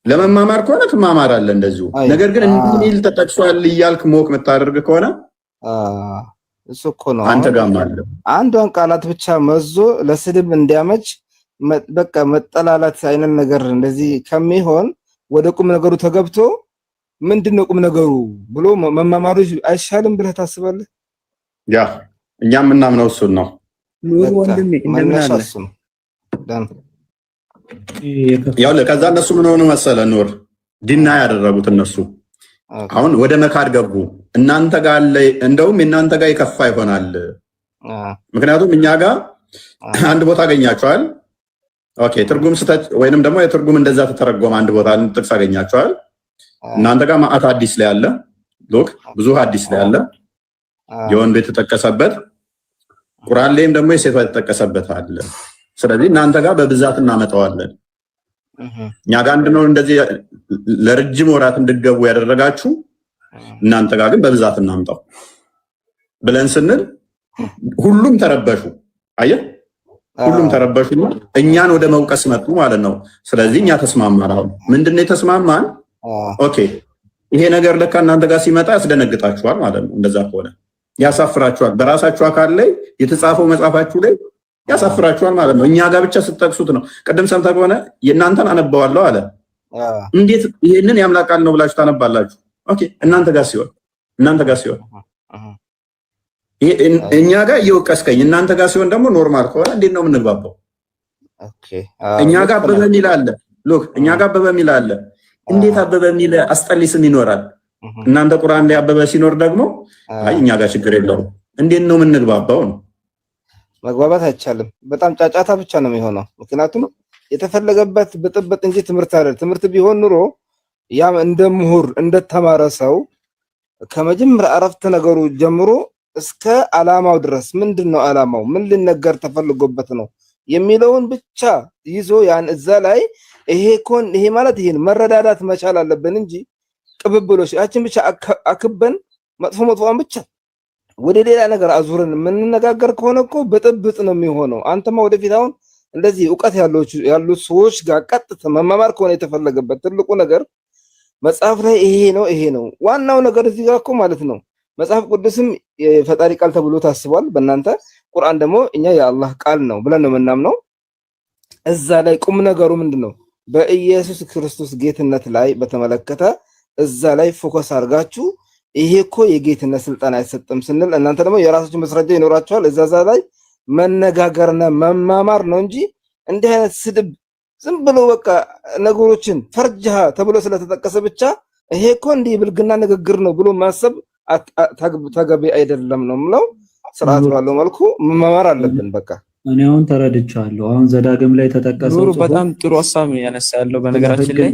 ለመማማር ከሆነ ትማማራለህ እንደዚሁ። ነገር ግን እንዲህ ተጠቅሷል እያልክ ሞክ የምታደርግ ከሆነ እሱ እኮ ነው አንተ ጋርም አለ። አንዷን ቃላት ብቻ መዞ ለስድብ እንዲያመች በቃ መጠላላት አይነት ነገር እንደዚህ ከሚሆን ወደ ቁም ነገሩ ተገብቶ ምንድነው ቁም ነገሩ ብሎ መማማሩ አይሻልም ብለህ ታስባለህ? ያ እኛም የምናምነው እሱን ነው። ወንድሜ እንደምን አለ ያው ከዛ እነሱ ምን ሆነ መሰለ ኑር ዲና ያደረጉት እነሱ አሁን ወደ መካድ ገቡ። እናንተ ጋር አለ፣ እንደውም እናንተ ጋር ይከፋ ይሆናል። ምክንያቱም እኛ ጋር አንድ ቦታ አገኛቸዋል። ኦኬ ትርጉም ስተት ወይንም ደግሞ የትርጉም እንደዛ ተተረጎመ አንድ ቦታ ጥቅስ አገኛቸዋል። እናንተ ጋር ማአት ሐዲስ ላይ አለ። ሎክ ብዙ ሐዲስ ላይ አለ። የወንድ የተጠቀሰበት ቁርአን ላይም ደግሞ የሴቷ የተጠቀሰበት አለ። ስለዚህ እናንተ ጋር በብዛት እናመጣዋለን። እኛ ጋር አንድ ነው እንደዚህ ለረጅም ወራት እንድገቡ ያደረጋችሁ እናንተ ጋር ግን በብዛት እናምጣው ብለን ስንል ሁሉም ተረበሹ። አየህ ሁሉም ተረበሹና እኛን ወደ መውቀስ መጡ ማለት ነው። ስለዚህ እኛ ተስማማን። አሁን ምንድነው የተስማማን? ኦኬ ይሄ ነገር ለካ እናንተ ጋር ሲመጣ ያስደነግጣችኋል ማለት ነው። እንደዛ ከሆነ ያሳፍራችኋል። በራሳችሁ አካል ላይ የተጻፈው መጽሐፋችሁ ላይ ያሳፍራችኋል ማለት ነው። እኛ ጋር ብቻ ስትጠቅሱት ነው። ቅድም ሰምተህ ከሆነ የእናንተን አነባዋለሁ አለ። እንዴት ይሄንን የአምላክ ቃል ነው ብላችሁ ታነባላችሁ? ኦኬ እናንተ ጋር ሲሆን እኛ ጋር እየወቀስከኝ እናንተ ጋር ሲሆን ደግሞ ኖርማል ከሆነ እንዴት ነው የምንግባባው? እኛ ጋር አበበ የሚል አለ። ሎክ እኛ ጋር አበበ የሚል አለ። እንዴት አበበ የሚል አስጠሊ ስም ይኖራል? እናንተ ቁርአን ላይ አበበ ሲኖር ደግሞ አይ እኛ ጋር ችግር የለውም። እንዴት ነው የምንግባባው ነው? መግባባት አይቻልም። በጣም ጫጫታ ብቻ ነው የሚሆነው። ምክንያቱም የተፈለገበት ብጥብጥ እንጂ ትምህርት አይደል። ትምህርት ቢሆን ኑሮ ያም እንደ ምሁር እንደተማረ ሰው ከመጀመሪያ አረፍተ ነገሩ ጀምሮ እስከ አላማው ድረስ ምንድነው አላማው፣ ምን ሊነገር ተፈልጎበት ነው የሚለውን ብቻ ይዞ ያን እዛ ላይ ይሄ ማለት ይሄን መረዳዳት መቻል አለብን እንጂ ቅብብሎሽ ያችን ብቻ አክበን መጥፎን ብቻ ወደ ሌላ ነገር አዙረን የምንነጋገር ከሆነ እኮ ብጥብጥ ነው የሚሆነው። አንተማ ወደፊት አሁን እንደዚህ ዕውቀት ያሉት ሰዎች ጋር ቀጥታ መማማር ከሆነ የተፈለገበት ትልቁ ነገር መጽሐፍ ላይ ይሄ ነው ዋናው ነገር እዚህ ጋር እኮ ማለት ነው። መጽሐፍ ቅዱስም የፈጣሪ ቃል ተብሎ ታስቧል በእናንተ። ቁርአን ደግሞ እኛ የአላህ ቃል ነው ብለን ነው የምናምነው። እዛ ላይ ቁም ነገሩ ምንድነው? በኢየሱስ ክርስቶስ ጌትነት ላይ በተመለከተ እዛ ላይ ፎከስ አድርጋችሁ ይሄ እኮ የጌትነት ስልጣን አይሰጥም ስንል እናንተ ደግሞ የራሳችሁ መስረጃ ይኖራችኋል። እዛ ላይ መነጋገርና መማማር ነው እንጂ እንዲህ አይነት ስድብ ዝም ብሎ በቃ ነገሮችን ፈርጃ ተብሎ ስለተጠቀሰ ብቻ ይሄ እኮ እንዲህ ብልግና ንግግር ነው ብሎ ማሰብ ተገቢ አይደለም ነው የምለው። ስርዓት ባለው መልኩ መማማር አለብን። በቃ እኔ አሁን ተረድቻለሁ። አሁን ዘዳግም ላይ ተጠቀሰው በጣም ጥሩ ሐሳብ ያነሳ ያለው በነገራችን ላይ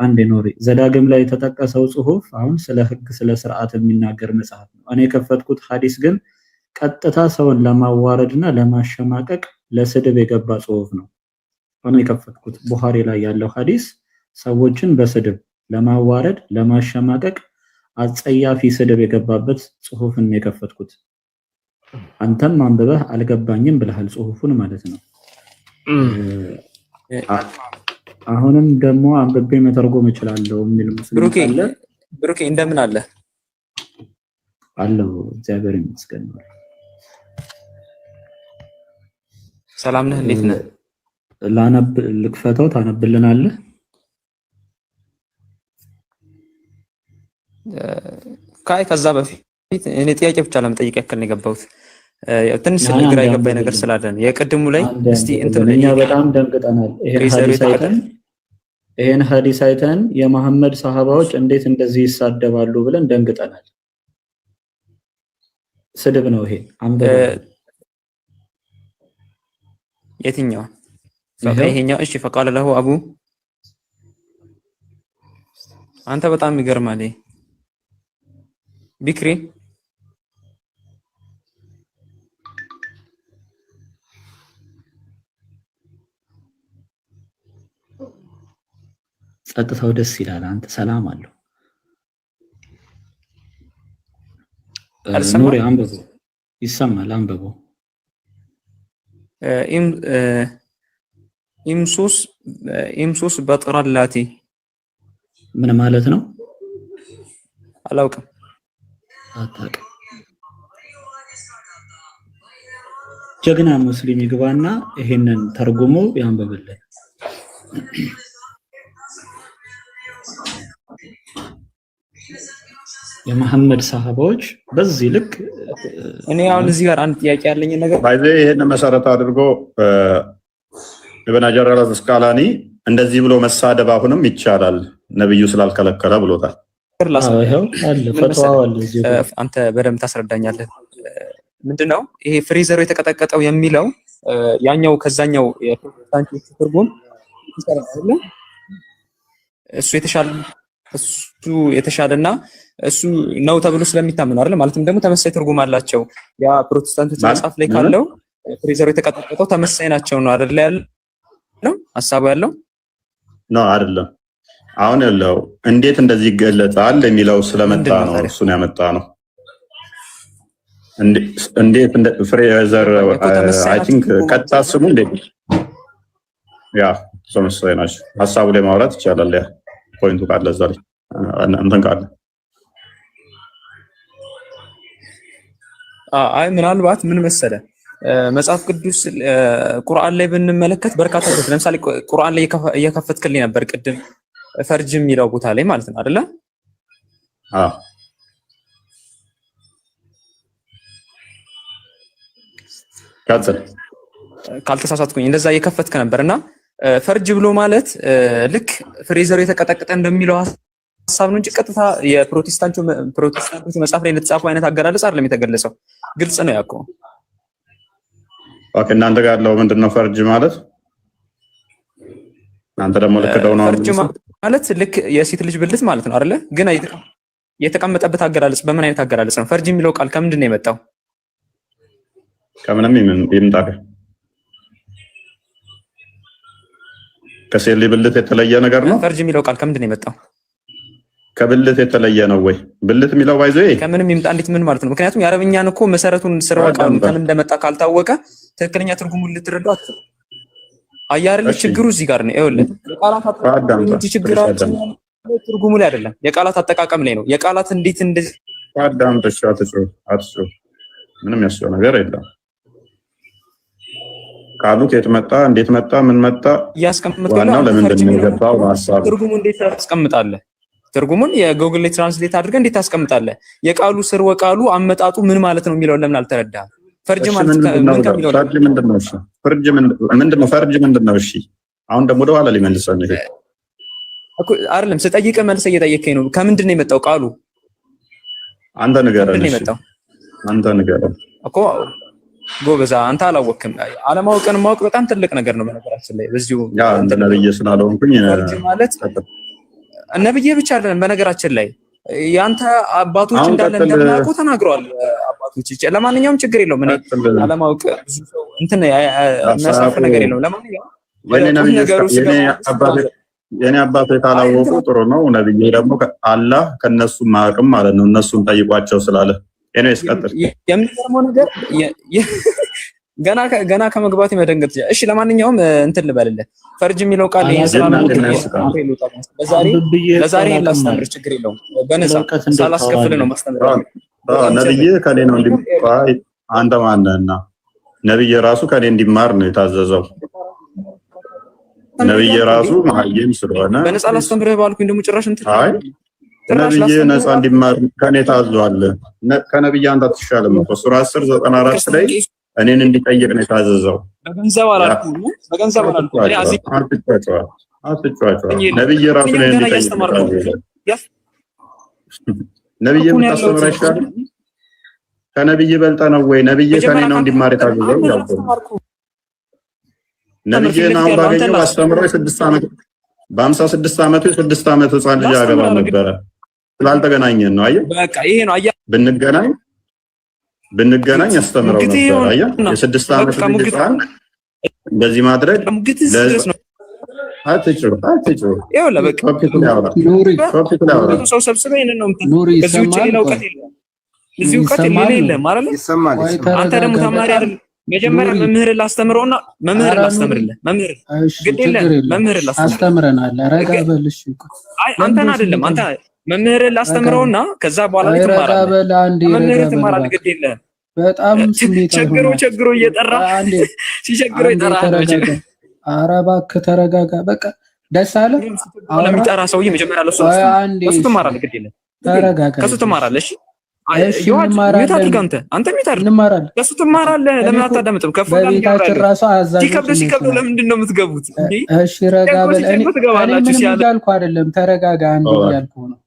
አንዴ ኖሪ ዘዳግም ላይ የተጠቀሰው ጽሁፍ አሁን ስለ ህግ ስለ ስርዓት የሚናገር መጽሐፍ ነው። እኔ የከፈትኩት ሐዲስ ግን ቀጥታ ሰውን ለማዋረድና ለማሸማቀቅ ለስድብ የገባ ጽሁፍ ነው። እኔ የከፈትኩት ቡኻሪ ላይ ያለው ሐዲስ ሰዎችን በስድብ ለማዋረድ ለማሸማቀቅ አጸያፊ ስድብ የገባበት ጽሁፍን ነው የከፈትኩት። አንተም አንብበህ አልገባኝም ብለሃል ጽሁፉን ማለት ነው። አሁንም ደግሞ አንብቤ መተርጎም እችላለሁ የሚል ሙስሊም አለ። ብሩኬ እንደምን አለ? አለው እግዚአብሔር ይመስገን። ሰላም ነህ? እንዴት ነህ? ላነብ ልክፈተው ታነብልናለህ? ከዛ በፊት እኔ ጥያቄ ብቻ ለመጠየቅ ያክል ነው የገባሁት። ትንሽ ግራ የገባኝ ነገር ስላለ ነው። የቅድሙ ላይ እስቲ እንትን እኛ በጣም ደንግጠናል። ይሄን ሐዲስ አይተን የመሐመድ ሰሃባዎች እንዴት እንደዚህ ይሳደባሉ ብለን ደንግጠናል። ስድብ ነው ይሄ። የትኛው ይሄኛው? እሺ ፈቃለ ለሁ አቡ አንተ በጣም ይገርማል። ቢክሪ ጸጥታው ደስ ይላል። አንተ ሰላም አለው። ኑሪ አንብቡ። ይሰማል። አንብቡ። ኢምሱስ በጥራላቲ ምን ማለት ነው? አላውቅም። አታውቅም። ጀግና ሙስሊም ይግባና ይሄንን ተርጉሞ ያንብብልን። የመሐመድ ሰሃባዎች በዚህ ልክ እኔ አሁን እዚህ ጋር አንድ ጥያቄ ያለኝ ነገር ባይዘ ይሄን መሰረት አድርጎ ኢብኑ ሐጀር አል-አስቀላኒ እንደዚህ ብሎ መሳደብ አሁንም ይቻላል ነብዩ ስላልከለከለ ብሎታል። አንተ በደንብ ታስረዳኛለህ። ምንድነው ይሄ ፍሪዘሩ የተቀጠቀጠው የሚለው ያኛው ከዛኛው የፕሮቴስታንት ትርጉም ይሰራል። እሱ የተሻለና እሱ ነው ተብሎ ስለሚታመን አይደል? ማለትም ደግሞ ተመሳሳይ ትርጉም አላቸው። ያ ፕሮቴስታንቶች መጽሐፍ ላይ ካለው ፍሪዘሩ የተቀጠቀጠው ተመሳሳይ ናቸው ነው አይደል? ያለው ሐሳቡ ያለው ነው አይደለም? አሁን ያለው እንዴት እንደዚህ ይገለጻል የሚለው ስለመጣ ነው እሱን ያመጣ ነው። እንዴት ፍሬዘር አይ ቲንክ ቀጥታ ስሙ እንዴት ያ ተመሳሳይ ናቸው። ሐሳቡ ላይ ማውራት ይቻላል። ያ ፖይንቱ ካለ እዛ ላይ እንትን ካለ አይ ምናልባት ምን መሰለ መጽሐፍ ቅዱስ ቁርአን ላይ ብንመለከት በርካታ ለምሳሌ ቁርአን ላይ እየከፈትክልኝ ነበር ቅድም ፈርጅ የሚለው ቦታ ላይ ማለት ነው አይደለ? አዎ ካልተሳሳትኩኝ እንደዛ እየከፈትክ ነበርና ፈርጅ ብሎ ማለት ልክ ፍሬዘሩ የተቀጠቀጠ እንደሚለው ሐሳብ ነው እንጂ ቀጥታ የፕሮቴስታንቶች መጽሐፍ ላይ እንደተጻፈው አይነት አገላለጽ አይደለም የተገለጸው። ግልጽ ነው ያኮ። ኦኬ እናንተ ጋር ያለው ምንድነው ፈርጅ ማለት? እናንተ ደግሞ ልክ ደውና ፈርጅ ማለት ልክ የሴት ልጅ ብልት ማለት ነው አይደለ? ግን የተቀመጠበት አገላለጽ በምን አይነት አገላለጽ ነው? ፈርጅ የሚለው ቃል ከምንድን ነው የመጣው? ከምንም ይምጣ ከሴት ልጅ ብልት የተለየ ነገር ነው። ፈርጅ የሚለው ቃል ከምንድን ነው የመጣው? ከብልት የተለየ ነው ወይ? ብልት የሚለው ባይዘው ከምንም ይምጣ እንዴት ምን ማለት ነው? ምክንያቱም የአረብኛን እኮ መሰረቱን ስርወ ቃሉ ከምን እንደመጣ ካልታወቀ ትክክለኛ ትርጉሙን ልትረዳው አትችልም። አያርል ችግሩ እዚህ ጋር ነው። ይኸውልህ የቃላት አጠቃቀም ችግራችን ትርጉሙ ላይ አይደለም፣ የቃላት አጠቃቀም ላይ ነው። የቃላት እንዴት እንደዚህ አዳምጠሽ አትጩ ምንም ያስጨው ነገር የለም። ቃሉ ከየት መጣ፣ እንዴት መጣ፣ ምን መጣ ዋናው ለምንድን ነው የገባው ሐሳብ ትርጉሙ እንዴት ታስቀምጣለህ? ትርጉሙን የጉግል ላይ ትራንስሌት አድርገህ እንዴት ታስቀምጣለህ? የቃሉ ስርወ ቃሉ አመጣጡ ምን ማለት ነው የሚለውን ለምን አልተረዳህም? ፈርጅ ማለት ምን ከሚለው ፈርጅ ምንድነው? እሺ ፈርጅ ምንድነው? ፈርጅ ምንድነው? እሺ አሁን ደግሞ ወደ ኋላ ሊመልሰን ይሄ እኮ አይደለም ስጠይቅህ መልሰህ እየጠየከኝ ነው። ከምንድን ነው የመጣው ቃሉ? አንተ ንገረን። እሺ አንተ ንገረን እኮ ጎበዛ አንተ አላወቅም። አለማወቅን ማወቅ በጣም ትልቅ ነገር ነው። በነገራችን ላይ በዚሁ ያ እንደ ነብይ ስላልሆንኩኝ ማለት ነብይ ብቻ አይደለም። በነገራችን ላይ ያንተ አባቶች እንዳለ እንደማያውቁ ተናግረዋል አባቶች። ለማንኛውም ችግር የለውም። እኔ አለማወቅ ብዙ ሰው እንትን የሚያሳፍ ነገር የለውም። ለማንኛውም የኔ አባቶች ካላወቁ ጥሩ ነው። ነብይ ደግሞ አላህ ከነሱ ማቅም ማለት ነው። እነሱን ጠይቋቸው ስላለ ኤኒዌይስ ቀጥል። የሚገርመው ነገር ገና ከመግባት መደንገጥ። እሺ ለማንኛውም እንትን ልበልልህ ፈርጅ የሚለው ቃል ለዛሬ ላስተምር ችግር የለውም። በነፃ ሳላስከፍል ነው ማስተምር። ነብይ ከኔ ነው እንዲማር። አንተ ማነህና ነብይ ራሱ ከኔ እንዲማር ነው የታዘዘው። ነብይ ራሱ መሀይም ስለሆነ በነፃ ላስተምርህ ባልኩኝ ደግሞ ጭራሽ እንትን ነብይ ነፃ እንዲማር ከኔ ታዟል። ከነብይ አንተ አትሻልም እኮ ሱራ 10:94 ላይ እኔን እንዲጠይቅ ነው የታዘዘው። በገንዘብ አላልኩም። ነብይ ራሱ ላይ እንዲጠይቅ ነብይ የምታስተምር አይሻልም? ከነብይ በልጠ ነው ወይ? ነብይ ከኔ ነው እንዲማር የታዘዘው ያልኩ ነብይን አሁን ባገኘው አስተምሮ 6 ዓመት በ56 ዓመቱ የ6 ዓመት ህፃን ልጅ አገባ ነበረ። ስላልተገናኘን ነው። አየህ በቃ ይሄ ነው። አያ ብንገናኝ አስተምረው ነበር። አየህ የ6 ዓመት ልጅ ህፃን እንደዚህ ማድረግ አትጭሩ ይኸውልህ በቃ ሰው ሰብስበህ ይሄንን ነው ከዚህ ውጭ ሌላ እውቀት የለም። እዚህ እውቀት የለም ማለት ነው። አንተ ደግሞ ተማሪ አይደል? መጀመሪያ መምህር ላስተምረውና መምህር ላስተምርልህ። መምህር ግድ የለም መምህር አስተምረናል። ረጋ በልሽ። አይ አንተን አይደለም አንተ መምህር ላስተምረውና ከዛ በኋላ ትማራለህ። መምህር ትማራለህ። ግድ የለም በጣም ስሜት ቸግሮ እየጠራ ሲቸግሮ ይጠራል። ኧረ እባክህ ተረጋጋ። በቃ ደስ አለ። አሁን የሚጠራ ሰውዬ መጀመሪያ ለሱ ትማራለህ። ግድ የለም ተረጋጋ። ከሱ ትማራለህ። እሺ አንተ እንማራለን። ከሱ ትማራለህ። ለምን አታዳምጥም? በቤታችን ራሱ ሲከብድ ለምንድን ነው የምትገቡት? እሺ ረጋ በል። እኔ ምንም እያልኩ አይደለም። ተረጋጋ። አንድ እያልኩ ነው።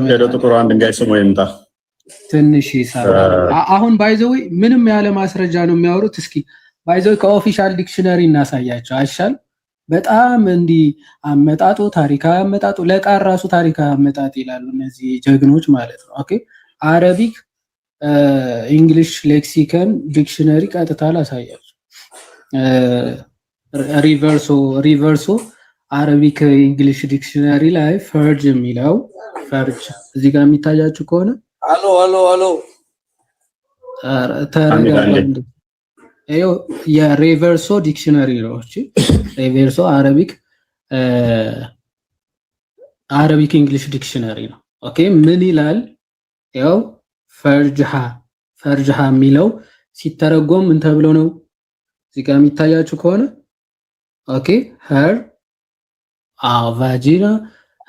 ሄዶ ጥቁር አንድ ድንጋይ ስሞ ይምጣ ትንሽ ይሰራል። አሁን ባይዘው ምንም ያለ ማስረጃ ነው የሚያወሩት። እስኪ ባይዘው ከኦፊሻል ዲክሽነሪ እናሳያቸው አይሻል? በጣም እንዲህ አመጣጡ ታሪካዊ አመጣጡ ለቃል ራሱ ታሪካዊ አመጣጥ ይላሉ እነዚህ ጀግኖች ማለት ነው። ኦኬ አረቢክ እንግሊሽ ሌክሲከን ዲክሽነሪ ቀጥታ ላሳያችሁ። ሪቨርሶ አረቢክ እንግሊሽ ዲክሽነሪ ላይ ፈርጅ የሚለው ፈርጅ እዚህ ጋር የሚታያችሁ ከሆነ አሎ የሪቨርሶ ዲክሽነሪ ነው። እሺ ሪቨርሶ አረቢክ እንግሊሽ ዲክሽነሪ ነው። ኦኬ ምን ይላል? ያው ፈርጅሃ የሚለው ሲተረጎም ምን ተብሎ ነው? እዚህ ጋር የሚታያችሁ ከሆነ ኦኬ ሄር ቫጂና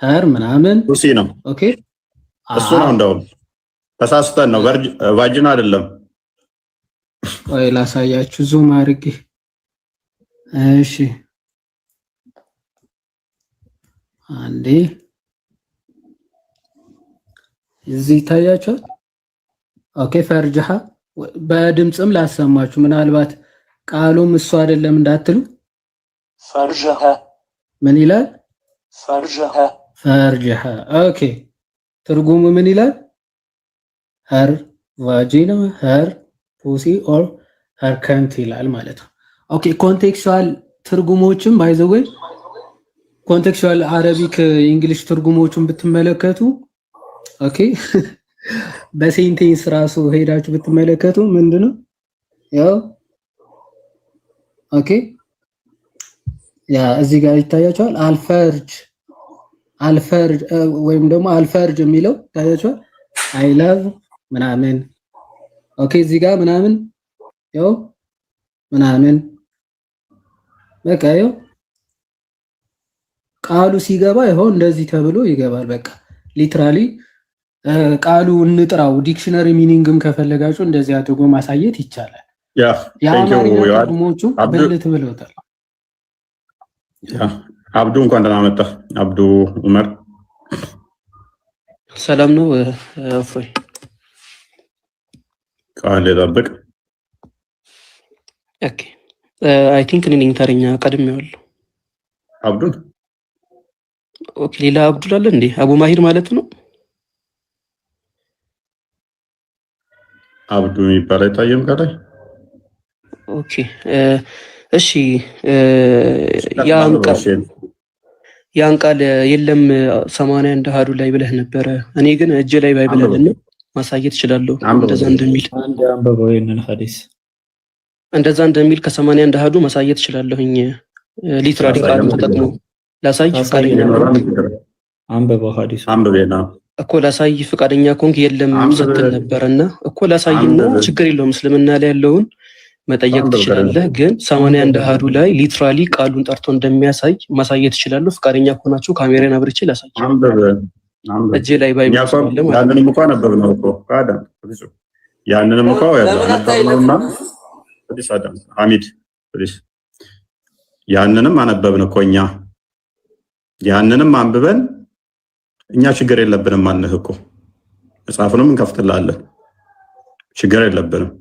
ሄር ምናምን ፑሲ ነው። ኦኬ እሱ ነው። እንደውም ተሳስተን ነው። ቫጂና አይደለም። ወይ ላሳያችሁ ዙም አድርጌ። እሺ አንዴ እዚህ ታያችኋል። ኦኬ ፈርጅሃ በድምጽም ላሰማችሁ ምናልባት ቃሉም እሱ አይደለም እንዳትሉ። ፈርጅሃ ምን ይላል? ፈርጅሃ ኦኬ ትርጉሙ ምን ይላል? ሄር ቫጂና ሄር ፑሲ ኦር ሄር ከንት ይላል ማለት ነው። ኦኬ ኮንቴክስቹዋል ትርጉሞችም ባይዘው ኮንቴክስቹዋል አረቢክ እንግሊሽ ትርጉሞችን ብትመለከቱ ኦኬ በሴንቴንስ ራሱ ሄዳችሁ ብትመለከቱ ምንድነው ያው ኦኬ ያ እዚህ ጋር ይታያችኋል። አልፈርጅ ወይም ደግሞ አልፈርጅ የሚለው ይታያችኋል። አይ ላቭ ምናምን ኦኬ እዚህ ጋር ምናምን ያው ምናምን በቃ ያው ቃሉ ሲገባ ይሆን እንደዚህ ተብሎ ይገባል። በቃ ሊትራሊ ቃሉ እንጥራው ዲክሽነሪ ሚኒንግም ከፈለጋችሁ እንደዚህ አድርጎ ማሳየት ይቻላል። የአማርኛ ትርጉሞቹ ብልት ብለውታል። አብዱ እንኳን ደህና መጣ። አብዱ ዑመር ሰላም ነው። እፎይ ቃል ይጠብቅ። ኦኬ አይ ቲንክ እኔ ነኝ ተረኛ ቀድሜዋለሁ። አብዱን ኦኬ ሌላ አብዱል አለ እንዴ? አቡ ማሂር ማለት ነው። አብዱ የሚባል አይታየም ከላይ። ኦኬ እሺ ያን ቃል የለም 81 አሃዱ ላይ ብለህ ነበረ። እኔ ግን እጄ ላይ ባይብለልና ማሳየት እችላለሁ እንደዛ እንደሚል አንድ አንበበው ይሄንን ሐዲስ እንደዛ እንደሚል ከ81 አሃዱ ማሳየት እችላለሁኝ። ሊትራሊ ቃል ተጠቅሞ ላሳይ ፈቃደኛ አንበበው ሐዲስ አንበበና እኮ ላሳይ ፈቃደኛ ኮንክ የለም ስትል ነበርና እኮ ላሳይና ችግር የለውም እስልምና ላይ ያለውን መጠየቅ ትችላለህ። ግን 81 አሃዱ ላይ ሊትራሊ ቃሉን ጠርቶ እንደሚያሳይ ማሳየት እችላለሁ። ፈቃደኛ ከሆናችሁ ካሜራን አብርቼ ላሳይ። እጄ ላይ ባይብል ስላለ ማለት ያንንም እንኳን ነበርነው እኮ አዳም ያንንም እንኳን ያነበብነውና ፕሊስ አዳም ሐሚድ ፕሊስ ያንንም አነበብን እኮ እኛ ያንንም አንብበን እኛ ችግር የለብንም ማንህ እኮ መጽሐፉንም እንከፍትላለን ችግር የለብንም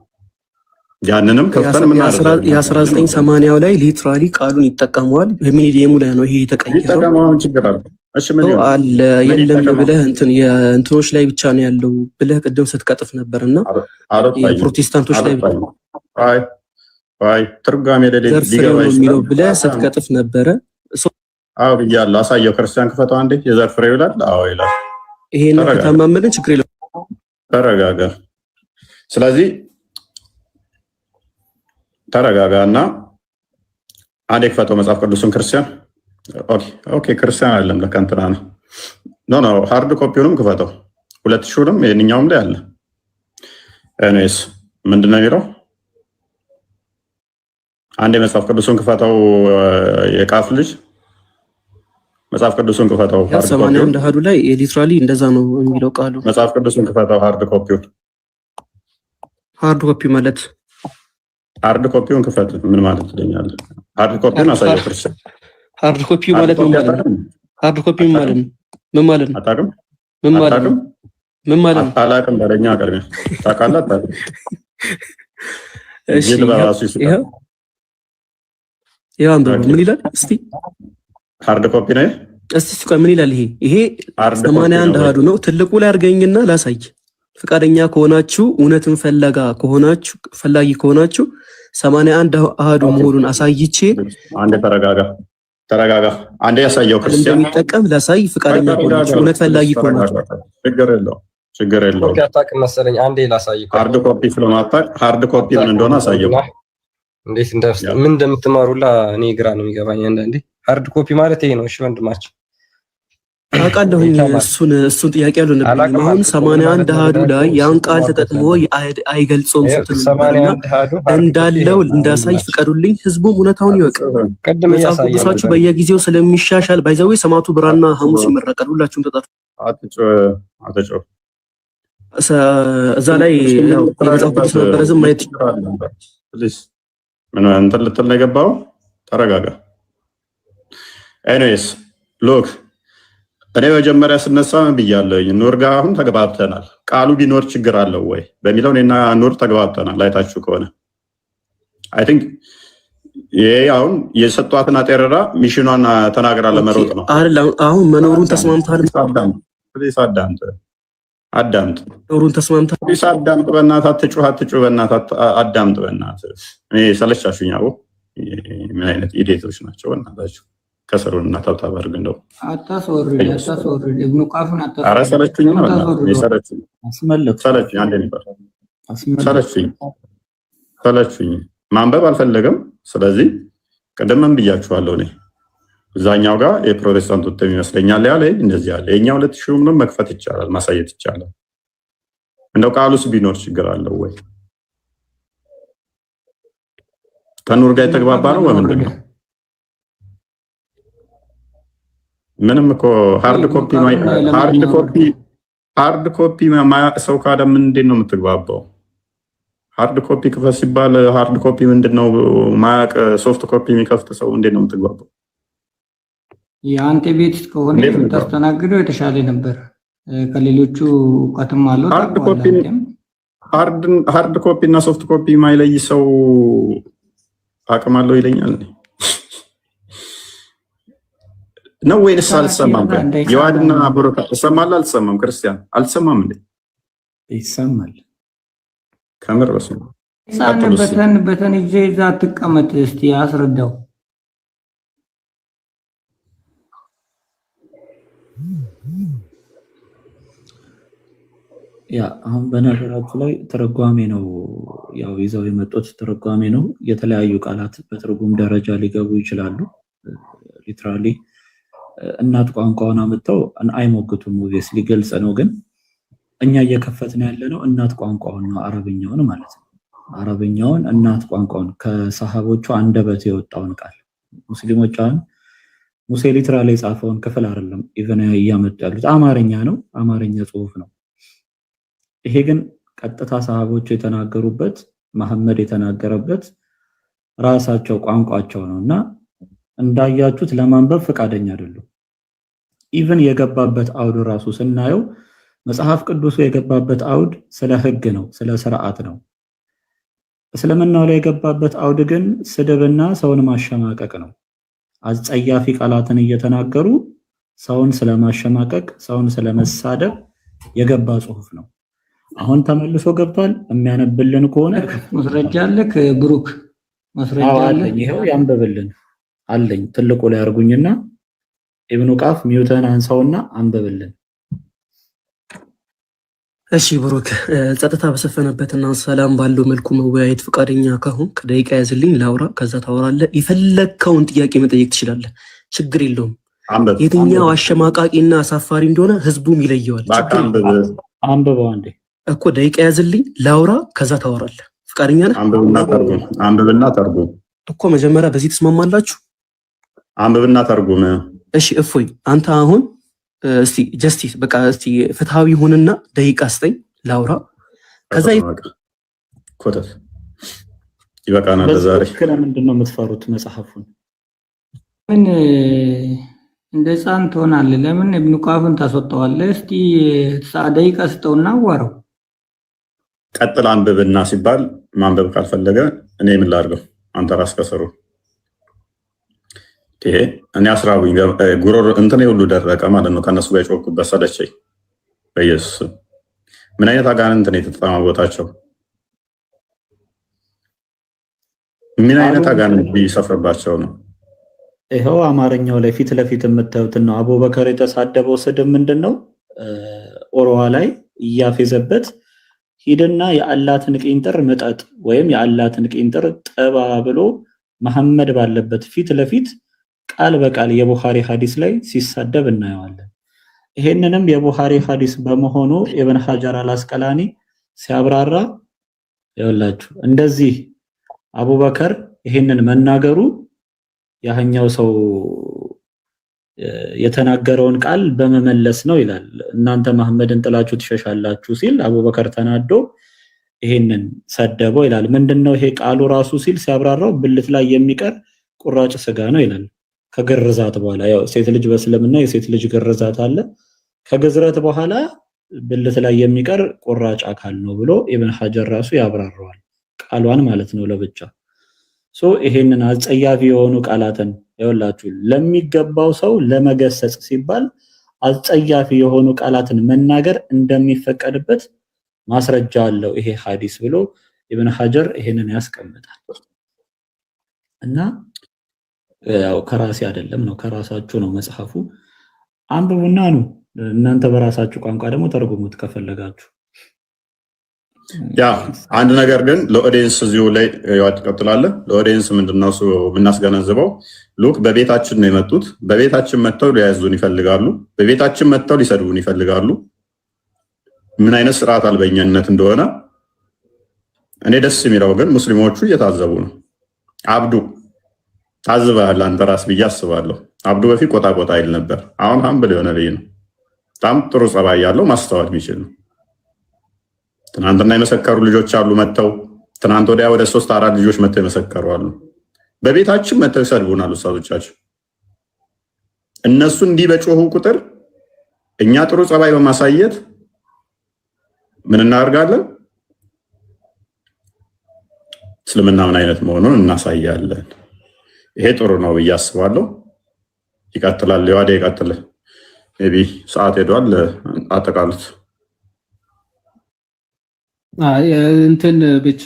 ያንንም ከፍተን ምን አደረገ የ1980 ላይ ሊትራሊ ቃሉን ይጠቀመዋል በሚሊየሙ ላይ ነው ይሄ የተቀየረው ይጠቀመዋል ችግር አለ እሺ ምን አለ የለም ብለህ የእንትኖች ላይ ብቻ ነው ያለው ብለህ ቅድም ስትቀጥፍ ነበርና የፕሮቴስታንቶች ላይ አይ ትርጓሜ ለሌላ ሊገባ ይችላል ብለህ ስትቀጥፍ ነበረ አው ይያላ አሳየው ክርስቲያን ክፈተው አንዴ የዘር ፍሬ ይላል አው ይላል ይሄን ከተማመንን ችግር የለም ተረጋጋ ስለዚህ ተረጋጋና አንዴ ክፈተው መጽሐፍ ቅዱስን ክርስቲያን ኦኬ ክርስቲያን አይደለም ለካንተና ነው ሃርድ ኮፒውንም ክፈተው 2000ንም የኛውም ላይ አለ እኔስ ምንድነው የሚለው አንዴ መጽሐፍ ቅዱስን ክፈተው የቃፍ ልጅ መጽሐፍ ቅዱስን ክፈተው ሃርድ ኮፒው እንደሃዱ ላይ ሊትራሊ እንደዛ ነው የሚለው ቃሉ መጽሐፍ ቅዱስን ክፈተው ሃርድ ኮፒው ማለት ሃርድ ኮፒውን ክፈት ምን ማለት ይለኛል ሃርድ ኮፒውን አሳየው ክርስቲያን ሃርድ ኮፒው ማለት ምን ማለት ነው ሃርድ ኮፒው ማለት ምን ማለት ነው አታውቅም ምን ማለት ነው አላውቅም በለኛ ቀርበ ታውቃለህ አታውቅም እሺ ይሄ ምን ይላል እስቲ ሃርድ ኮፒ ነው እስቲ ምን ይላል ይሄ 81 አሃዱ ነው ትልቁ ላይ አርገኝና ላሳይ ፍቃደኛ ከሆናችሁ እውነትን ፈላጊ ከሆናችሁ 81 አሃዱ መሆኑን አሳይቼ አንዴ ተረጋጋ አንዴ ያሳየው ክርስቲያን እንደሚጠቀም ላሳይ ፍቃደኛ ከሆናችሁ እውነት ፈላጊ ከሆናችሁ ችግር የለው አታውቅም መሰለኝ አንዴ ላሳይ ሃርድ ኮፒ ስለማታውቅ ሃርድ ኮፒ ምን እንደሆነ አሳየው እንዴት ምን እንደምትማሩላ እኔ ግራ ነው የሚገባኝ አንዳንዴ ሃርድ ኮፒ ማለት ይሄ ነው እሺ ወንድማችን አቃለሁኝ እሱን ጥያቄ ያለው ነበር አሁን 81 አሃዱ ላይ ያን ቃል ተጠቅሞ አይገልጾም ስትልና እንዳለው እንዳሳይ ፍቀዱልኝ ህዝቡም እውነታውን ይወቅ መጽሐፉ በየጊዜው ስለሚሻሻል ባይዘው ሰማቱ ብራና ሐሙስ ይመረቃል ሁላችሁም ተጣጣፉ አትጮ እዛ ላይ ያው መጽሐፉ ነበር ዝም ማየት ፕሊዝ ምን እንትን ልትል ነው የገባው ተረጋጋ ኤኒዌይስ ሎክ እኔ መጀመሪያ ስነሳ ምን ብያለሁ ኑር ጋር አሁን ተግባብተናል ቃሉ ቢኖር ችግር አለው ወይ በሚለው እኔና ኑር ተግባብተናል አይታችሁ ከሆነ አይ ቲንክ ይሄ አሁን የሰጧትና ጤረራ ሚሽኗን ተናግራ ለመሮጥ ነው አሁን መኖሩን ተስማምታል ፕሊስ አዳምጥ መኖሩን ተስማምታል ፕሊስ አዳምጥ በእናትህ አትጩህ በእናትህ አዳምጥ በእናትህ እኔ ሰለቻችሁኛው ምን አይነት ኢዲቶች ናቸው በእናታችሁ ከሰሩና ታብታብ አድርገን ነው አታስወርድ ኢብኑ ቃፍን አታስወርድ አራሰለችኝ ነው ሰለችኝ አንዴ ነበር ሰለችኝ ማንበብ አልፈለገም ስለዚህ ቀደምም ብያችኋለሁ እኔ እዛኛው ጋር የፕሮቴስታንት ወጥተም ይመስለኛል ያለ እንደዚህ ያለ የኛው 2000 ምንም መክፈት ይቻላል ማሳየት ይቻላል እንደው ቃሉስ ቢኖር ችግር አለው ወይ ከኑር ጋር የተግባባ ነው ወምንድን ነው ምንም እኮ ሃርድ ኮፒ ሰው ካለ ምንድን ነው የምትግባባው ሃርድ ኮፒ ክፈት ሲባል ሃርድ ኮፒ ምንድነው ማያቅ ሶፍት ኮፒ የሚከፍት ሰው እንዴት ነው የምትግባባው የአንተ ቤት ከሆነ ተስተናግደው የተሻለ ነበር ከሌሎቹ ከተማለው ሃርድ ኮፒ እና ሶፍት ኮፒ ማይለይ ሰው አቅም አለው ይለኛል ነው ወይስ አልሰማም የዋድና ብሮታ ተሰማል አልሰማም ክርስቲያን አልሰማም እንዴ ይሰማል ካሜራ በሰማ በተን ይዘህ አትቀመጥ እስቲ አስረዳው ያ አሁን በነገራችሁ ላይ ተረጓሜ ነው ያው ይዘው የመጡት ተረጓሜ ነው የተለያዩ ቃላት በትርጉም ደረጃ ሊገቡ ይችላሉ ሊትራሊ እናት ቋንቋውን አመጣው አይሞግቱም ኦብቪየስሊ ግልጽ ነው ግን እኛ እየከፈትን ያለነው እናት ቋንቋውን ነው አረብኛውን ማለት ነው አረብኛውን እናት ቋንቋውን ከሰሃቦቹ አንደበት የወጣውን ቃል ሙስሊሞች አሁን ሙሴ ሊትራሊ የጻፈውን ክፍል አይደለም ኢቭን እያመጡ ያሉት አማርኛ ነው፣ አማርኛ ጽሁፍ ነው። ይሄ ግን ቀጥታ ሰሃቦቹ የተናገሩበት መሐመድ የተናገረበት ራሳቸው ቋንቋቸው ነውና እንዳያችሁት ለማንበብ ፈቃደኛ አይደሉም። ኢቭን የገባበት አውድ ራሱ ስናየው መጽሐፍ ቅዱሱ የገባበት አውድ ስለ ህግ ነው፣ ስለ ስርዓት ነው። እስልምናው ላይ የገባበት አውድ ግን ስድብና ሰውን ማሸማቀቅ ነው። አጸያፊ ቃላትን እየተናገሩ ሰውን ስለማሸማቀቅ፣ ሰውን ስለመሳደብ የገባ ጽሁፍ ነው። አሁን ተመልሶ ገብቷል። የሚያነብልን ከሆነ ማስረጃ አለክ ብሩክ? ማስረጃ አለኝ። ይሄው ያንብብልን አለኝ። ትልቁ ላይ አርጉኝና ኢብኑ ቃፍ ሚውተን አንሳውና አንብብልን። እሺ ብሩክ፣ ጸጥታ በሰፈነበትና ሰላም ባለው መልኩ መወያየት ፈቃደኛ ከሆንክ ከደቂቃ ያዝልኝ ላውራ፣ ከዛ ታወራለህ። የፈለግከውን ጥያቄ መጠየቅ ትችላለህ፣ ችግር የለውም። የትኛው አሸማቃቂና አሳፋሪ እንደሆነ ህዝቡም ይለየዋል። አንብበው አንዴ እኮ ደቂቃ ያዝልኝ ላውራ፣ ከዛ ታወራለህ። ፈቃደኛ ነህ? አንብብና ተርጉም እኮ መጀመሪያ በዚህ ተስማማላችሁ? አንብብና ተርጉም። እሺ እፎይ፣ አንተ አሁን እስቲ ጀስቲስ በቃ እስቲ ፍትሃዊ ሆንና ደቂቃ ስጠኝ ላውራ፣ ከዛ ኮተት ይበቃናል። ዛሬ ለምንድን ነው የምትፈሩት መጽሐፉን? ምን እንደ ህፃን ትሆናለህ? ለምን ኢብኑ ቃፍን ታስወጣዋለህ? እስቲ ደቂቃ ስጠውና አዋራው። ቀጥል አንብብና ሲባል ማንበብ ካልፈለገ እኔ ምን ላድርገው? አንተ ራስ ከሰሩ ይሄ እኔ አስራቡኝ ጉሮሮ እንትን ሁሉ ደረቀ ማለት ነው። ከነሱ ጋር ጮኩበት ሰለቸኝ። በኢየሱስ ምን አይነት አጋንንት ነው የተጠማወታቸው? ምን አይነት አጋንንት ቢሰፍርባቸው ነው? ይኸው አማርኛው ላይ ፊት ለፊት የምታዩት ነው። አቡበከር የተሳደበው ስድብ ምንድነው? ኦሮዋ ላይ እያፌዘበት ሂድና የአላትን ቂንጥር ምጠጥ ወይም የአላትን ቂንጥር ጠባ ብሎ መሐመድ ባለበት ፊት ለፊት ቃል በቃል የቡኻሪ ሐዲስ ላይ ሲሳደብ እናየዋለን። ይሄንንም የቡኻሪ ሐዲስ በመሆኑ ኢብን ሐጀር አልአስቀላኒ ሲያብራራ ይኸውላችሁ እንደዚህ አቡበከር ይሄንን መናገሩ ያኛው ሰው የተናገረውን ቃል በመመለስ ነው ይላል። እናንተ መሐመድን ጥላችሁ ትሸሻላችሁ ሲል አቡበከር ተናዶ ይሄንን ሰደበው ይላል። ምንድነው ይሄ ቃሉ ራሱ ሲል ሲያብራራው ብልት ላይ የሚቀር ቁራጭ ስጋ ነው ይላል። ከግርዛት በኋላ ያው ሴት ልጅ በእስልምና የሴት ልጅ ግርዛት አለ። ከግዝረት በኋላ ብልት ላይ የሚቀር ቁራጭ አካል ነው ብሎ ኢብን ሐጀር ራሱ ያብራራዋል። ቃሏን ማለት ነው ለብቻ። ይሄንን አጸያፊ የሆኑ ቃላትን ይወላችሁ ለሚገባው ሰው ለመገሰጽ ሲባል አጸያፊ የሆኑ ቃላትን መናገር እንደሚፈቀድበት ማስረጃ አለው ይሄ ሐዲስ ብሎ ኢብን ሐጀር ይሄንን ያስቀምጣል። እና ያው ከራሴ አይደለም ነው ከራሳችሁ ነው መጽሐፉ። አንብቡና ነው እናንተ በራሳችሁ ቋንቋ ደግሞ ተርጉሙት ከፈለጋችሁ። ያ አንድ ነገር ግን ለኦዲየንስ እዚሁ ላይ ያትቀጥላለ። ለኦዲየንስ ምንድነው እሱ የምናስገነዝበው? ሉክ በቤታችን ነው የመጡት። በቤታችን መጥተው ሊያዙን ይፈልጋሉ። በቤታችን መጥተው ሊሰድቡን ይፈልጋሉ። ምን አይነት ስርዓት አልበኛነት እንደሆነ እኔ ደስ የሚለው ግን ሙስሊሞቹ እየታዘቡ ነው። አብዱ ታዝበሃል አንተ ራስ ብዬ አስባለሁ። አብዱ በፊት ቆጣ ቆጣ ይል ነበር። አሁን ሀምብል የሆነ ልጅ ነው። በጣም ጥሩ ጸባይ ያለው ማስተዋል የሚችል ነው። ትናንትና የመሰከሩ ልጆች አሉ መጥተው። ትናንት ወዲያ ወደ 3-4 ልጆች መጥተው የመሰከሩ አሉ። በቤታችን መጥተው ይሰድቡናል ኡስታዞቻችን። እነሱ እንዲህ በጮሁ ቁጥር እኛ ጥሩ ጸባይ በማሳየት ምን እናደርጋለን? እስልምና ምን አይነት መሆኑን እናሳያለን። ይሄ ጥሩ ነው ብዬ አስባለሁ። ይቀጥላል። የዋዴ ይቀጥል። ሜቢ ሰዓት ሄዷል። አጠቃሉት እንትን ብቻ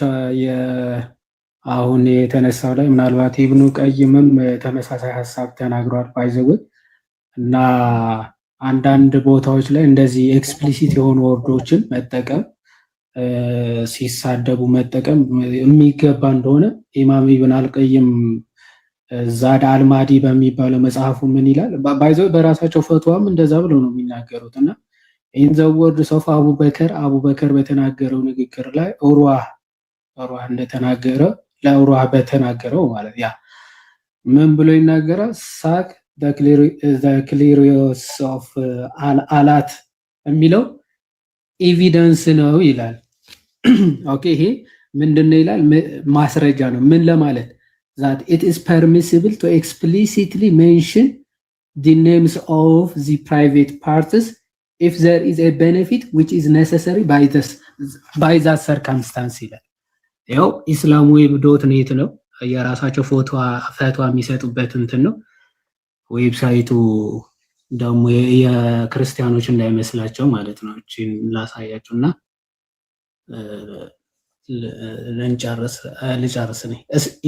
አሁን የተነሳው ላይ ምናልባት ኢብኑ ቀይምም ተመሳሳይ ሀሳብ ተናግሯል ባይዘው እና አንዳንድ ቦታዎች ላይ እንደዚህ ኤክስፕሊሲት የሆኑ ወርዶችን መጠቀም ሲሳደቡ መጠቀም የሚገባ እንደሆነ ኢማም ኢብን አልቀይም ዛድ አልማዲ በሚባለው መጽሐፉ ምን ይላል? ባይዘው በራሳቸው ፈትዋም እንደዛ ብለው ነው የሚናገሩት እና ኢን ዘ ወርድስ ኦፍ አቡበከር በተናገረው ንግግር ላይ ኡርዋህ እንደተናገረ ለኡርዋህ በተናገረው ማለት ያ ምን ብሎ ይናገራል? ሳቅ the clearance of አላት የሚለው ኤቪደንስ ነው ይላል። ኦኬ ይሄ ምንድነው ይላል? ማስረጃ ነው። ምን ለማለት that it is permissible to explicitly mention the names of the private parties if there is a benefit which is necessary by that circumstance ይላል። ያው ኢስላም ዌብ.ኔት ነው የራሳቸው ፈትዋ የሚሰጡበት እንትን ነው። ዌብሳይቱ ደግሞ የክርስቲያኖች እንዳይመስላቸው ማለት ነው። እቺን ላሳያችሁና ልጨርስ ነው።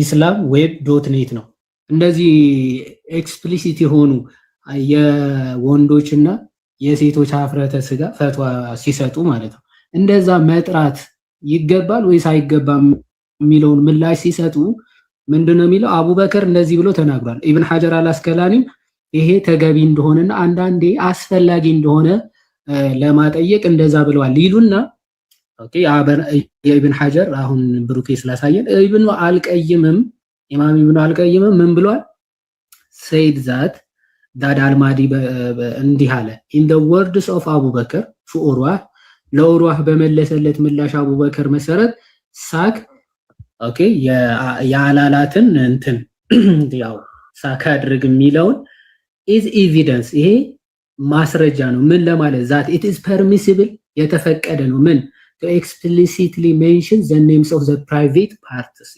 ኢስላም ዌብ.ኔት ነው። እንደዚህ ኤክስፕሊሲት የሆኑ የወንዶችና የሴቶች ሀፍረተ ስጋ ፈትዋ ሲሰጡ ማለት ነው። እንደዛ መጥራት ይገባል ወይስ አይገባም የሚለውን ምላሽ ሲሰጡ ምንድነው የሚለው? አቡበከር እንደዚህ ብሎ ተናግሯል። ኢብን ሐጀር አልአስቀላኒም ይሄ ተገቢ እንደሆነና አንዳንዴ አስፈላጊ እንደሆነ ለማጠየቅ እንደዛ ብለዋል ይሉና ኦኬ የኢብን ሐጀር አሁን ብሩኬ ስላሳየን ኢብኑ አልቀይምም ኢማም ኢብኑ አልቀይምም ምን ብሏል? said that አልማዲ እንዲህ አለ in the words of አቡበከር ሹኡርዋህ ለኡርዋህ በመለሰለት ምላሽ አቡበከር መሰረት ሳክ ኦኬ የአላላትን እንትን ያው ሳክ አድርግ የሚለውን is evidence ይሄ ማስረጃ ነው። ምን ለማለት that it is permissible የተፈቀደ ነው ምን to explicitly mention the names of the private parties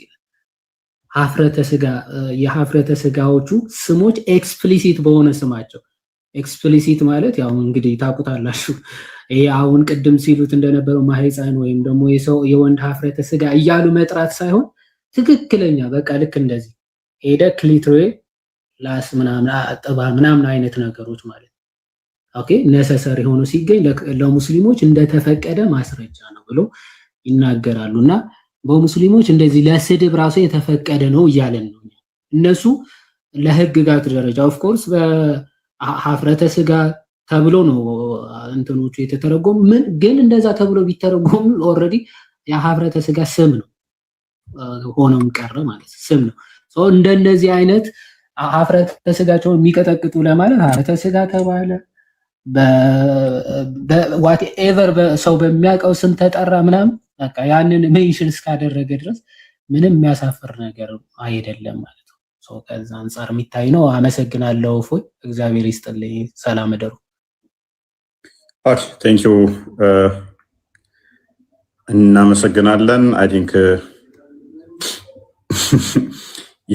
የሀፍረተ ስጋዎቹ ስሞች ኤክስፕሊሲት በሆነ ስማቸው ኤክስፕሊሲት ማለት ያው እንግዲህ ታውቁታላችሁ። ይሄ አሁን ቅድም ሲሉት እንደነበረው ማህፀን ወይም ደግሞ የወንድ ሀፍረተ ስጋ እያሉ መጥራት ሳይሆን ትክክለኛ በቃ ልክ እንደዚህ ሄደ ክሊትሮ ላስ ምናምን አጥባ ምናምን አይነት ነገሮች ማለት ኦኬ ነሰሰሪ ሆኖ ሲገኝ ለሙስሊሞች እንደተፈቀደ ማስረጃ ነው ብሎ ይናገራሉና በሙስሊሞች እንደዚህ ለስድብ ራሱ የተፈቀደ ነው እያለን ነው። እነሱ ለህግጋት ደረጃ ኦፍ ኮርስ በሀፍረተ ስጋ ተብሎ ነው እንትኖቹ የተተረጎሙ ምን ግን እንደዛ ተብሎ ቢተረጎሙ ኦሬዲ የሀፍረተ ስጋ ስም ነው ሆኖም ቀረ ማለት ስም ነው። ሶ እንደነዚህ አይነት ሀፍረተ ስጋቸውን የሚቀጠቅጡ ለማለት ሀፍረተ ስጋ ተባለ በዋትኤቨር ሰው በሚያውቀው ስም ተጠራ ምናምን በቃ ያንን ሜንሽን እስካደረገ ድረስ ምንም የሚያሳፍር ነገር አይደለም ማለት ነው። ሶ ከዛ አንፃር የሚታይ ነው። አመሰግናለሁ። ፎይ እግዚአብሔር ይስጥልኝ። ሰላም እደሩ። ኦኬ ቴንክ ዩ እናመሰግናለን። አይ ቲንክ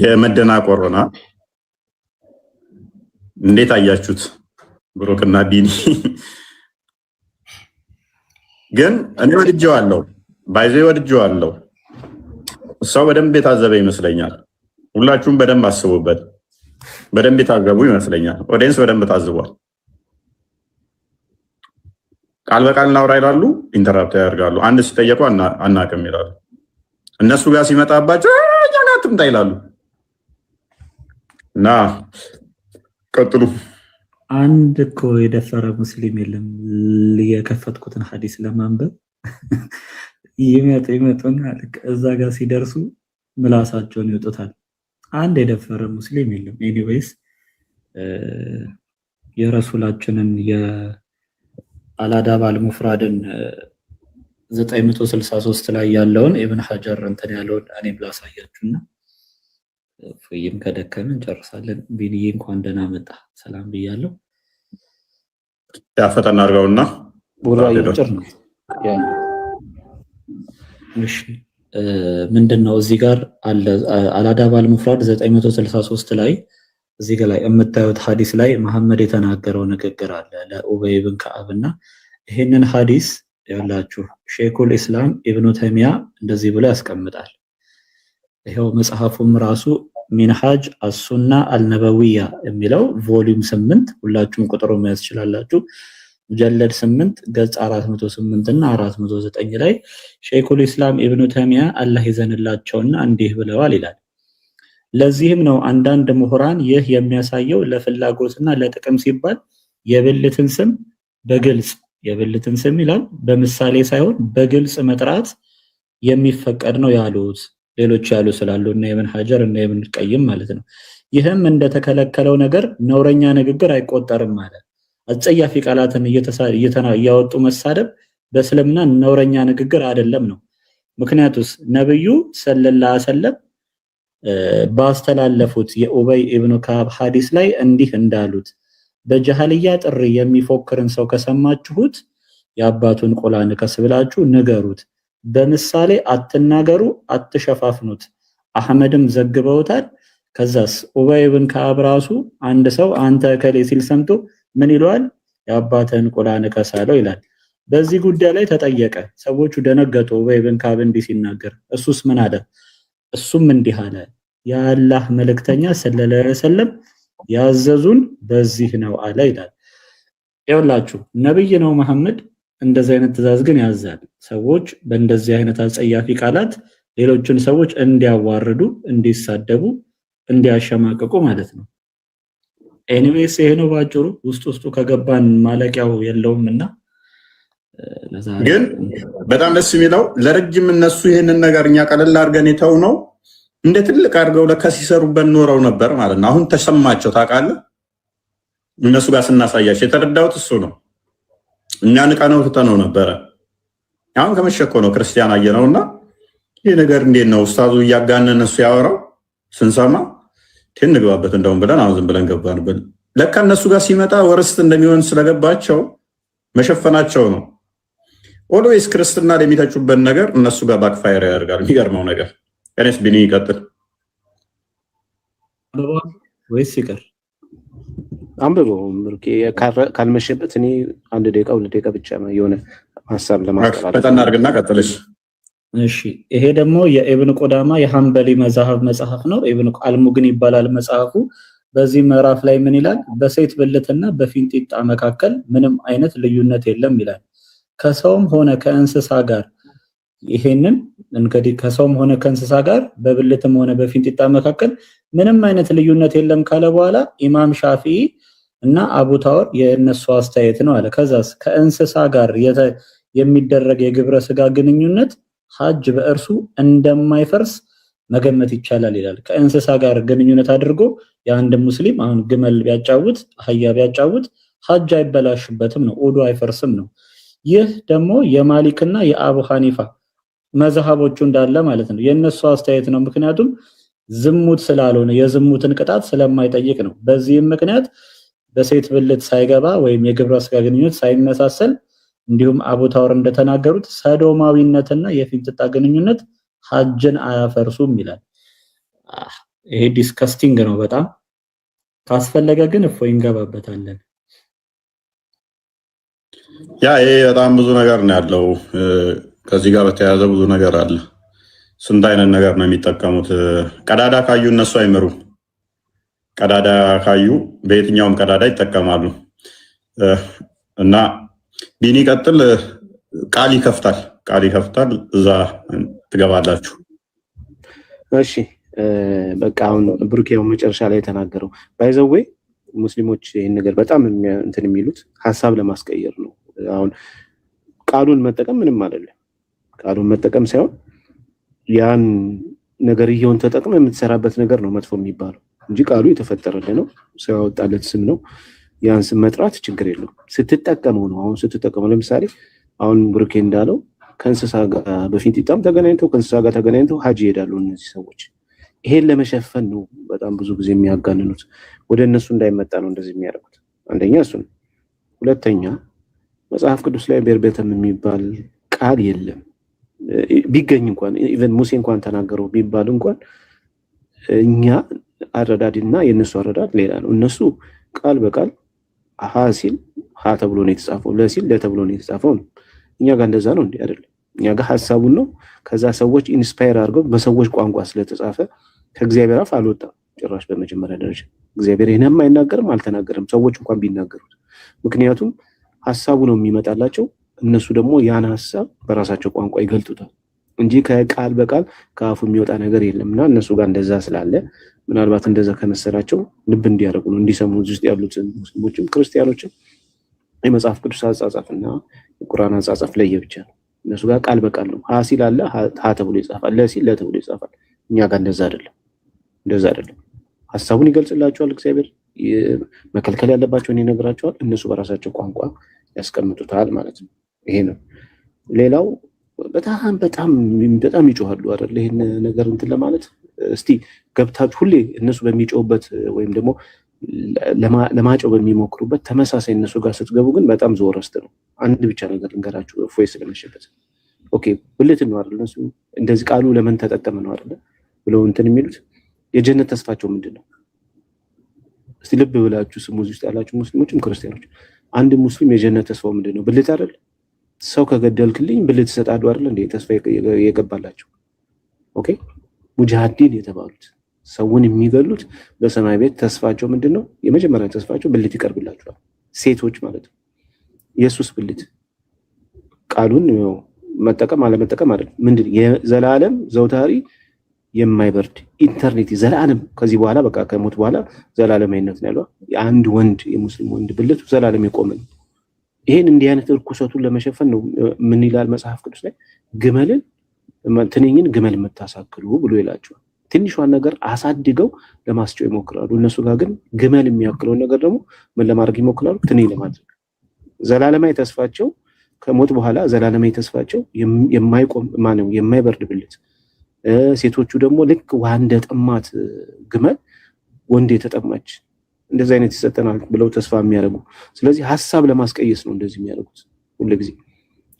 የመደናቆርና እንዴት አያችሁት? ብሩክና ዲኒ ግን እኔ ወድጄዋለሁ ባይዘ ወድጄዋለሁ። ሰው በደንብ የታዘበ ይመስለኛል። ሁላችሁም በደንብ አስቡበት። በደንብ የታዘቡ ይመስለኛል። ኦዲየንስ በደንብ ታዝቧል። ቃል በቃል እናውራ ይላሉ፣ ኢንተራፕት ያደርጋሉ። አንድ ሲጠየቁ አናቅም ይላሉ። እነሱ ጋር ሲመጣባቸው ጃናትም ይላሉ። እና ቀጥሉ። አንድ እኮ የደፈረ ሙስሊም የለም። የከፈትኩትን ሐዲስ ለማንበብ ይመጡና እዛ ጋር ሲደርሱ ምላሳቸውን ይወጡታል። አንድ የደፈረ ሙስሊም የለም። ኤኒዌይስ የረሱላችንን የአልአዳብ አልሙፍራድን 963 ላይ ያለውን ኢብን ሐጀር እንትን ያለውን እኔም ላሳያችሁና ፍይም ከደከመን እንጨርሳለን። ቢኒዬ እንኳን ደህና መጣ ሰላም ብያለሁ። ያፈጠና አድርገውና ቡራ ይጭር ነው። እሺ ምንድነው እዚህ ጋር አለ አልአዳብ አልሙፍራድ 963 ላይ እዚህ ጋር ላይ የምታዩት ሐዲስ ላይ መሐመድ የተናገረው ንግግር አለ ለኡበይ ብን ከዓብና ይሄንን ሐዲስ ያላችሁ ሼኹል ኢስላም ኢብኑ ተይሚያ እንደዚህ ብሎ ያስቀምጣል። ይሄው መጽሐፉም ራሱ ሚንሃጅ አሱና አልነበዊያ የሚለው ቮሊዩም 8 ሁላችሁም ቁጥሩ መያዝ ይችላላችሁ። ሙጀለድ 8 ገጽ 408 እና 409 ላይ ሼኹል ኢስላም ኢብኑ ተይሚያ አላህ ይዘንላቸውና እንዲህ ብለዋል ይላል። ለዚህም ነው አንዳንድ ምሁራን ይህ የሚያሳየው ለፍላጎትና ለጥቅም ሲባል የብልትን ስም በግልጽ የብልትን ስም ይላል በምሳሌ ሳይሆን በግልጽ መጥራት የሚፈቀድ ነው ያሉት ሌሎች ያሉ ስላሉ እና ኢብን ሐጀር እና ኢብን ቀይም ማለት ነው። ይህም እንደተከለከለው ነገር ነውረኛ ንግግር አይቆጠርም ማለት አጸያፊ ቃላትን እያወጡ መሳደብ በእስልምና ነውረኛ ንግግር አይደለም ነው። ምክንያቱስ ነብዩ ሰለላሁ ዐለይሂ ወሰለም ባስተላለፉት የኡበይ ኢብኑ ከዓብ ሐዲስ ላይ እንዲህ እንዳሉት በጀሃልያ ጥሪ የሚፎክርን ሰው ከሰማችሁት የአባቱን ቆላ ንከስ ብላችሁ ንገሩት። በምሳሌ አትናገሩ፣ አትሸፋፍኑት። አህመድም ዘግበውታል። ከዛስ ኡበይ ኢብኑ ከዓብ ራሱ አንድ ሰው አንተ ከሌ ሲል ሰምቶ ምን ይሏል? የአባተን ቆላ ንከስ አለው ይላል። በዚህ ጉዳይ ላይ ተጠየቀ። ሰዎቹ ደነገጡ። ኡበይ ኢብኑ ከዓብ እንዲህ ሲናገር እሱስ ምን አለ? እሱም እንዲህ አለ፣ የአላህ መልእክተኛ ሰለላሁ ዐለይሂ ወሰለም ያዘዙን በዚህ ነው አለ ይላል። ይኸውላችሁ ነብይ ነው መሐመድ እንደዚህ አይነት ትእዛዝ ግን ያዛል። ሰዎች በእንደዚህ አይነት አጸያፊ ቃላት ሌሎችን ሰዎች እንዲያዋርዱ፣ እንዲሳደቡ፣ እንዲያሸማቅቁ ማለት ነው። ኤኒዌይስ ይሄ ነው ባጭሩ። ውስጡ ከገባን ማለቂያው የለውምና ግን በጣም ደስ የሚለው ለረጅም እነሱ ይሄንን ነገር እኛ ቀለል አድርገን የተው ነው እንደ ትልቅ አድርገው ለካ ሲሰሩበት ኖረው ነበር ማለት ነው። አሁን ተሰማቸው ታውቃለህ። እነሱ ጋር ስናሳያቸው የተረዳሁት እሱ ነው። እኛ ንቀነው ትተነው ነበረ። አሁን ከመሸኮ ነው ክርስቲያን አየነውና ይሄ ነገር እንዴት ነው ኡስታዙ እያጋነነ እሱ ያወራው ስንሰማ ትንግባበት እንደውም ብለን አሁን ዝም ብለን ገባንበት። ለካ እነሱ ጋር ሲመጣ ወርስት እንደሚሆን ስለገባቸው መሸፈናቸው ነው። ኦልዌይስ ክርስትና ለሚተቹበት ነገር እነሱ ጋር ባክፋየር ያደርጋል። የሚገርመው ነገር እኔስ ቢኒ ይቀጥል ወይስ ይቀር? አንብበው ምርኬ ካልመሸበት እኔ 1 ደቂቃ 2 ደቂቃ ብቻ ነው የሆነ ሐሳብ ለማስተላለፍ ፈጠን አድርግና ቀጥልሽ። እሺ ይሄ ደግሞ የኢብኑ ቁዳማ የሐንበሊ መጽሐፍ ነው። ኢብኑ አልሙግኒ ይባላል መጽሐፉ። በዚህ ምዕራፍ ላይ ምን ይላል? በሴት ብልትና በፊንጢጣ መካከል ምንም አይነት ልዩነት የለም ይላል። ከሰውም ሆነ ከእንስሳ ጋር ይሄንን እንግዲህ ከሰውም ሆነ ከእንስሳ ጋር በብልትም ሆነ በፊንጢጣ መካከል ምንም አይነት ልዩነት የለም ካለ በኋላ ኢማም ሻፊዒ እና አቡ ታወር የነሱ አስተያየት ነው አለ። ከዛስ ከእንስሳ ጋር የሚደረግ የግብረ ስጋ ግንኙነት ሐጅ በእርሱ እንደማይፈርስ መገመት ይቻላል ይላል። ከእንስሳ ጋር ግንኙነት አድርጎ የአንድ ሙስሊም አሁን ግመል ቢያጫውት አህያ ቢያጫውት ሐጅ አይበላሽበትም ነው፣ ኡዱ አይፈርስም ነው። ይህ ደግሞ የማሊክና የአቡ ሐኒፋ መዝሐቦቹ እንዳለ ማለት ነው የነሱ አስተያየት ነው። ምክንያቱም ዝሙት ስላልሆነ የዝሙትን ቅጣት ስለማይጠይቅ ነው። በዚህም ምክንያት በሴት ብልት ሳይገባ ወይም የግብረ ስጋ ግንኙነት ሳይመሳሰል እንዲሁም አቡ ታወር እንደተናገሩት ሰዶማዊነትና የፊንጢጣ ግንኙነት ሐጅን አያፈርሱም ይላል። ይሄ ዲስከስቲንግ ነው በጣም። ካስፈለገ ግን እፎይ እንገባበታለን። ያ ይሄ በጣም ብዙ ነገር ነው ያለው። ከዚህ ጋር በተያያዘ ብዙ ነገር አለ። ስንት አይነት ነገር ነው የሚጠቀሙት። ቀዳዳ ካዩ እነሱ አይመሩ። ቀዳዳ ካዩ በየትኛውም ቀዳዳ ይጠቀማሉ። እና ቢኒ ቀጥል። ቃል ይከፍታል። እዛ ትገባላችሁ። እሺ በቃ አሁን ብሩኬው መጨረሻ ላይ የተናገረው ባይዘዌ ሙስሊሞች ይሄን ነገር በጣም እንትን የሚሉት ሐሳብ ለማስቀየር ነው። አሁን ቃሉን መጠቀም ምንም አይደለም። ቃሉን መጠቀም ሳይሆን ያን ነገርየውን ተጠቅመህ የምትሰራበት ነገር ነው መጥፎ የሚባለው እንጂ ቃሉ የተፈጠረልህ ነው፣ ሰው ያወጣለት ስም ነው። ያን ስም መጥራት ችግር የለውም ስትጠቀመው ነው። አሁን ስትጠቀመው ለምሳሌ አሁን ብሩኬ እንዳለው ከእንስሳ ጋር በፊንጢጣም ተገናኝተው ከእንስሳ ጋር ተገናኝተው ሀጅ ይሄዳሉ እነዚህ ሰዎች። ይሄን ለመሸፈን ነው በጣም ብዙ ጊዜ የሚያጋንኑት። ወደ እነሱ እንዳይመጣ ነው እንደዚህ የሚያደርጉት። አንደኛ እሱ ነው። ሁለተኛ መጽሐፍ ቅዱስ ላይ ቤርቤተም የሚባል ቃል የለም። ቢገኝ እንኳን ኢቨን ሙሴ እንኳን ተናገረው ቢባል እንኳን እኛ አረዳድና የነሱ አረዳድ ሌላ ነው። እነሱ ቃል በቃል ሀ ሲል ሀ ተብሎ ነው የተጻፈው፣ ለ ሲል ለ ተብሎ ነው የተጻፈው ነው። እኛ ጋር እንደዛ ነው እንዴ? አይደለም። እኛ ጋር ሐሳቡን ነው ከዛ ሰዎች ኢንስፓየር አድርገው በሰዎች ቋንቋ ስለተጻፈ ከእግዚአብሔር አፍ አልወጣም ጭራሽ። በመጀመሪያ ደረጃ እግዚአብሔር ይሄንም አይናገርም አልተናገርም፣ ሰዎች እንኳን ቢናገሩት። ምክንያቱም ሐሳቡ ነው የሚመጣላቸው፣ እነሱ ደግሞ ያን ሐሳብ በራሳቸው ቋንቋ ይገልጡታል እንጂ ከቃል በቃል ከአፉ የሚወጣ ነገር የለምና እነሱ ጋር እንደዛ ስላለ ምናልባት እንደዛ ከመሰላቸው ልብ እንዲያደርጉ ነው እንዲሰሙ ውስጥ ያሉት ሙስሊሞችም ክርስቲያኖችም የመጽሐፍ ቅዱስ አጻጻፍና የቁርአን አጻጻፍ ለየብቻ ነው። እነሱ ጋር ቃል በቃል ነው። ሀ ሲል አለ ሀ ተብሎ ይጻፋል፣ ለ ሲል ለ ተብሎ ይጻፋል። እኛ ጋር እንደዛ አይደለም። ሀሳቡን ይገልጽላቸዋል። እግዚአብሔር መከልከል ያለባቸውን ይነግራቸዋል። እነሱ በራሳቸው ቋንቋ ያስቀምጡታል ማለት ነው። ይሄ ነው። ሌላው በጣም በጣም በጣም ይጮሃሉ አይደል? ይሄን ነገር እንትን ለማለት እስቲ ገብታችሁ ሁሌ እነሱ በሚጮሁበት ወይም ደግሞ ለማጨው በሚሞክሩበት ተመሳሳይ እነሱ ጋር ስትገቡ ግን በጣም ዘወረስት ነው። አንድ ብቻ ነገር ልንገራችሁ እፎይ ስለመሸበት ኦኬ ብልት ነው አይደል? እነሱ እንደዚህ ቃሉ ለምን ተጠቀመ ነው አይደል ብለው እንትን የሚሉት የጀነት ተስፋቸው ምንድነው? እስቲ ልብ ብላችሁ ስሙ። ውስጥ ያላችሁ ሙስሊሞችም ክርስቲያኖች አንድ ሙስሊም የጀነት ተስፋው ምንድነው? ብልት አይደል? ሰው ከገደልክልኝ ብልት ሰጣዱ አይደል እንዴ ተስፋ የገባላቸው? ኦኬ ሙጃሂዲን የተባሉት ሰውን የሚገሉት በሰማይ ቤት ተስፋቸው ምንድነው? የመጀመሪያ ተስፋቸው ብልት ይቀርብላቸዋል። ሴቶች ማለት ነው። ኢየሱስ ብልት ቃሉን መጠቀም አለመጠቀም አይደል? ምንድነው? የዘላለም ዘውታሪ የማይበርድ ኢተርኒቲ ዘላለም ከዚህ በኋላ በቃ ከሞት በኋላ ዘላለማዊነት ነው ያለው። አንድ ወንድ የሙስሊም ወንድ ብልቱ ዘላለም የቆመ ነው። ይሄን እንዲህ አይነት እርኩሰቱን ለመሸፈን ነው ምን ይላል መጽሐፍ ቅዱስ ላይ ግመልን ትንኝን ግመል የምታሳክሉ ብሎ ይላቸዋል። ትንሿን ነገር አሳድገው ለማስጨው ይሞክራሉ። እነሱ ጋር ግን ግመል የሚያክለውን ነገር ደግሞ ምን ለማድረግ ይሞክራሉ? ትንኝ ለማድረግ። ዘላለማዊ ተስፋቸው ከሞት በኋላ ዘላለማዊ ተስፋቸው የማይቆም ማነው የማይበርድ ብልት። ሴቶቹ ደግሞ ልክ ውሃ እንደጠማት ግመል ወንድ የተጠማች እንደዚህ አይነት ይሰጠናል ብለው ተስፋ የሚያደርጉ። ስለዚህ ሐሳብ ለማስቀየስ ነው እንደዚህ የሚያደርጉት ሁሉ ጊዜ።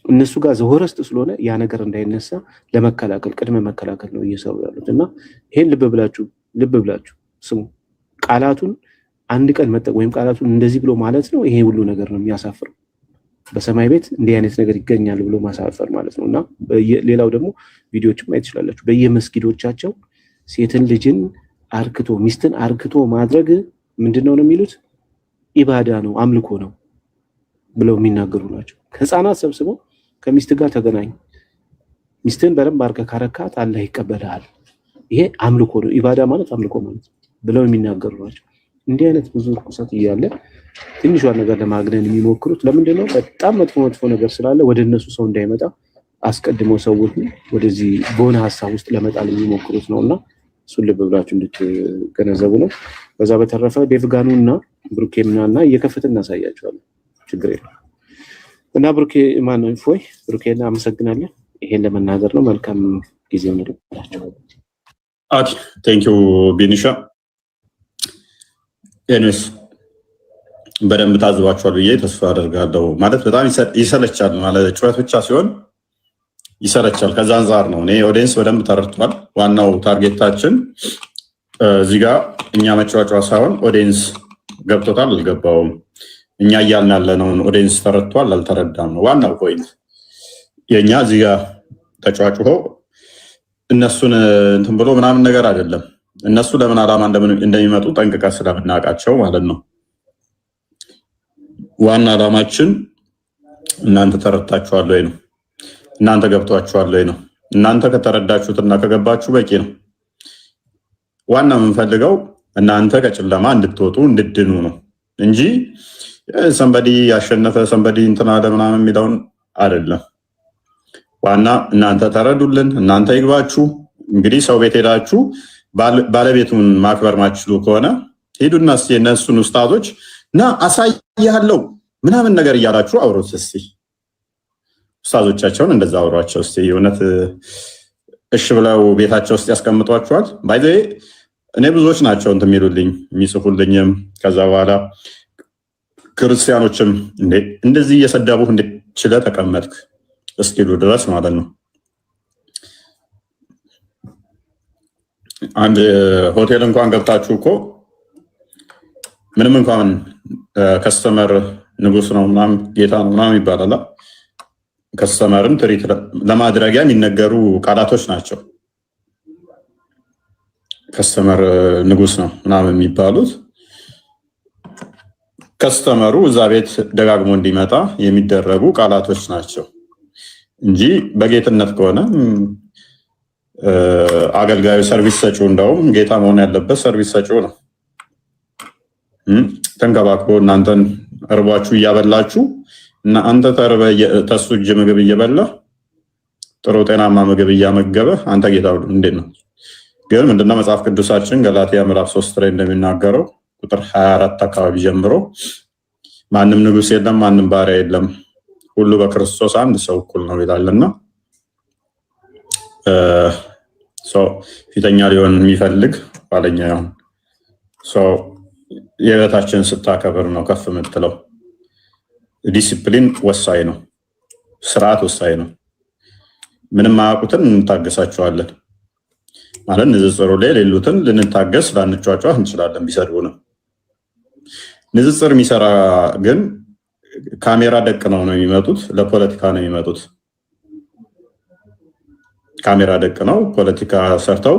እነሱ ጋር ዘወረስት ስለሆነ ያ ነገር እንዳይነሳ ለመከላከል ቅድመ መከላከል ነው እየሰሩ ያሉት። እና ይሄን ልብ ብላችሁ ስሙ። ቃላቱን አንድ ቀን መጠቅ ወይም ቃላቱን እንደዚህ ብሎ ማለት ነው ይሄ ሁሉ ነገር ነው የሚያሳፍረው። በሰማይ ቤት እንዲህ አይነት ነገር ይገኛል ብሎ ማሳፈር ማለት ነው። እና ሌላው ደግሞ ቪዲዮዎችም ማየት ትችላላችሁ። በየመስጊዶቻቸው ሴትን ልጅን አርክቶ ሚስትን አርክቶ ማድረግ ምንድነው ነው የሚሉት? ኢባዳ ነው አምልኮ ነው ብለው የሚናገሩ ናቸው። ህፃናት ሰብስበው ከሚስት ጋር ተገናኝ፣ ሚስትን በደንብ አርከ ካረካት አላህ ይቀበላል፣ ይሄ አምልኮ ነው ኢባዳ ማለት አምልኮ ማለት ብለው የሚናገሩ ናቸው። እንዲህ አይነት ብዙ ርኩሰት እያለ ትንሿን ነገር ለማግነን የሚሞክሩት ለምንድን ነው? በጣም መጥፎ ነገር ስላለ ወደ እነሱ ሰው እንዳይመጣ አስቀድመው ሰዎች ወደዚህ በሆነ ሀሳብ ውስጥ ለመጣል የሚሞክሩት ነውና እሱን ልብ ብላችሁ እንድትገነዘቡ ነው። በዛ በተረፈ ዴቭጋኑና ብሩኬምናና እየከፈትን እናሳያቸዋለን። ችግር የለም። እና ብሩኬ ማን ነው ፎይ ብሩኬና አመሰግናለሁ። ይሄን ለመናገር ነው። መልካም ጊዜ እንድላችሁ። ኦኬ ቴንክ ዩ ቢኒሻ። ኤኒዌይስ በደንብ ታዝባችኋል ብዬ ተስፋ አደርጋለሁ። ማለት በጣም ይሰለቻል ማለት ጩኸት ብቻ ሲሆን ይሰለቻል። ከዛ አንፃር ነው እኔ ኦዲየንስ በደንብ ተረድቷል። ዋናው ታርጌታችን እዚህ ጋር እኛ መጫወጫዋ ሳይሆን ኦዲየንስ ገብቶታል አልገባውም፣ እኛ እያልን ያለነውን ኦዲየንስ ተረድቷል አልተረዳም ነው ዋናው ፖይንት። የእኛ እዚህ ጋር ተጫዋጭሆ እነሱን እንትን ብሎ ምናምን ነገር አይደለም። እነሱ ለምን ዓላማ እንደሚመጡ ጠንቅቀን ስለምናውቃቸው ማለት ነው። ዋና ዓላማችን እናንተ ተረድታችኋል ወይ ነው፣ እናንተ ገብቷችኋል ወይ ነው። እናንተ ከተረዳችሁትና ከገባችሁ በቂ ነው። ዋና የምንፈልገው እናንተ ከጨለማ እንድትወጡ እንድድኑ ነው እንጂ ሰንበዲ ያሸነፈ ሰንበዲ እንትና ለምናምን የሚለውን አይደለም። ዋና እናንተ ተረዱልን፣ እናንተ ይግባችሁ። እንግዲህ ሰው ቤት ሄዳችሁ ባለቤቱን ማክበር ማችሉ ከሆነ ሄዱና እስኪ እነሱን ኡስታዞች እና አሳያለሁ ምናምን ነገር እያላችሁ አውሩት እስኪ። ኡስታዞቻቸውን እንደዛ አውሯቸው እስኪ። እውነት እሺ ብለው ቤታቸው ውስጥ ያስቀምጧቸዋል። ባይ ዘ ወይ እኔ ብዙዎች ናቸው እንትን የሚሉልኝ የሚጽፉልኝም ከዛ በኋላ ክርስቲያኖችም እንደዚህ እየሰደቡ እንዴት ችለህ ተቀመጥክ እስኪሉ ድረስ ማለት ነው። አንድ ሆቴል እንኳን ገብታችሁ እኮ ምንም እንኳን ከስተመር ንጉስ ነው ምናምን ጌታ ነው ምናምን ይባላል። ከስተመርን ትሪት ለማድረጊያ የሚነገሩ ቃላቶች ናቸው። ከስተመር ንጉስ ነው ምናምን የሚባሉት ከስተመሩ እዛ ቤት ደጋግሞ እንዲመጣ የሚደረጉ ቃላቶች ናቸው እንጂ በጌትነት ከሆነ አገልጋዩ ሰርቪስ ሰጪው እንደውም ጌታ መሆን ያለበት ሰርቪስ ሰጪው ነው። ተንከባክቦ እናንተን እርቧችሁ እያበላችሁ እና አንተ ተርበ ተሱ እጅ ምግብ እየበላ ጥሩ ጤናማ ምግብ እያመገበ አንተ ጌታ እንዴት ነው? ግን ምንድነው መጽሐፍ ቅዱሳችን ገላትያ ምዕራፍ 3 ላይ እንደሚናገረው ቁጥር 24 አካባቢ ጀምሮ ማንም ንጉስ የለም፣ ማንም ባሪያ የለም፣ ሁሉ በክርስቶስ አንድ ሰው እኩል ነው ይላልና ፊተኛ ሊሆን የሚፈልግ ባለኛ ይሁን። የበታችን ስታከብር ነው ከፍ የምትለው። ዲሲፕሊን ወሳኝ ነው፣ ስርዓት ወሳኝ ነው። ምንም ማያውቁትን እንታገሳቸዋለን ማለት ንጽጽሩ ላይ ሌሉትን ልንታገስ ላንጫጫው እንችላለን ቢሰድቡንም። ንጽጽር የሚሰራ ግን ካሜራ ደቅ ነው የሚመጡት፣ ለፖለቲካ ነው የሚመጡት። ካሜራ ደቅ ነው ፖለቲካ ሰርተው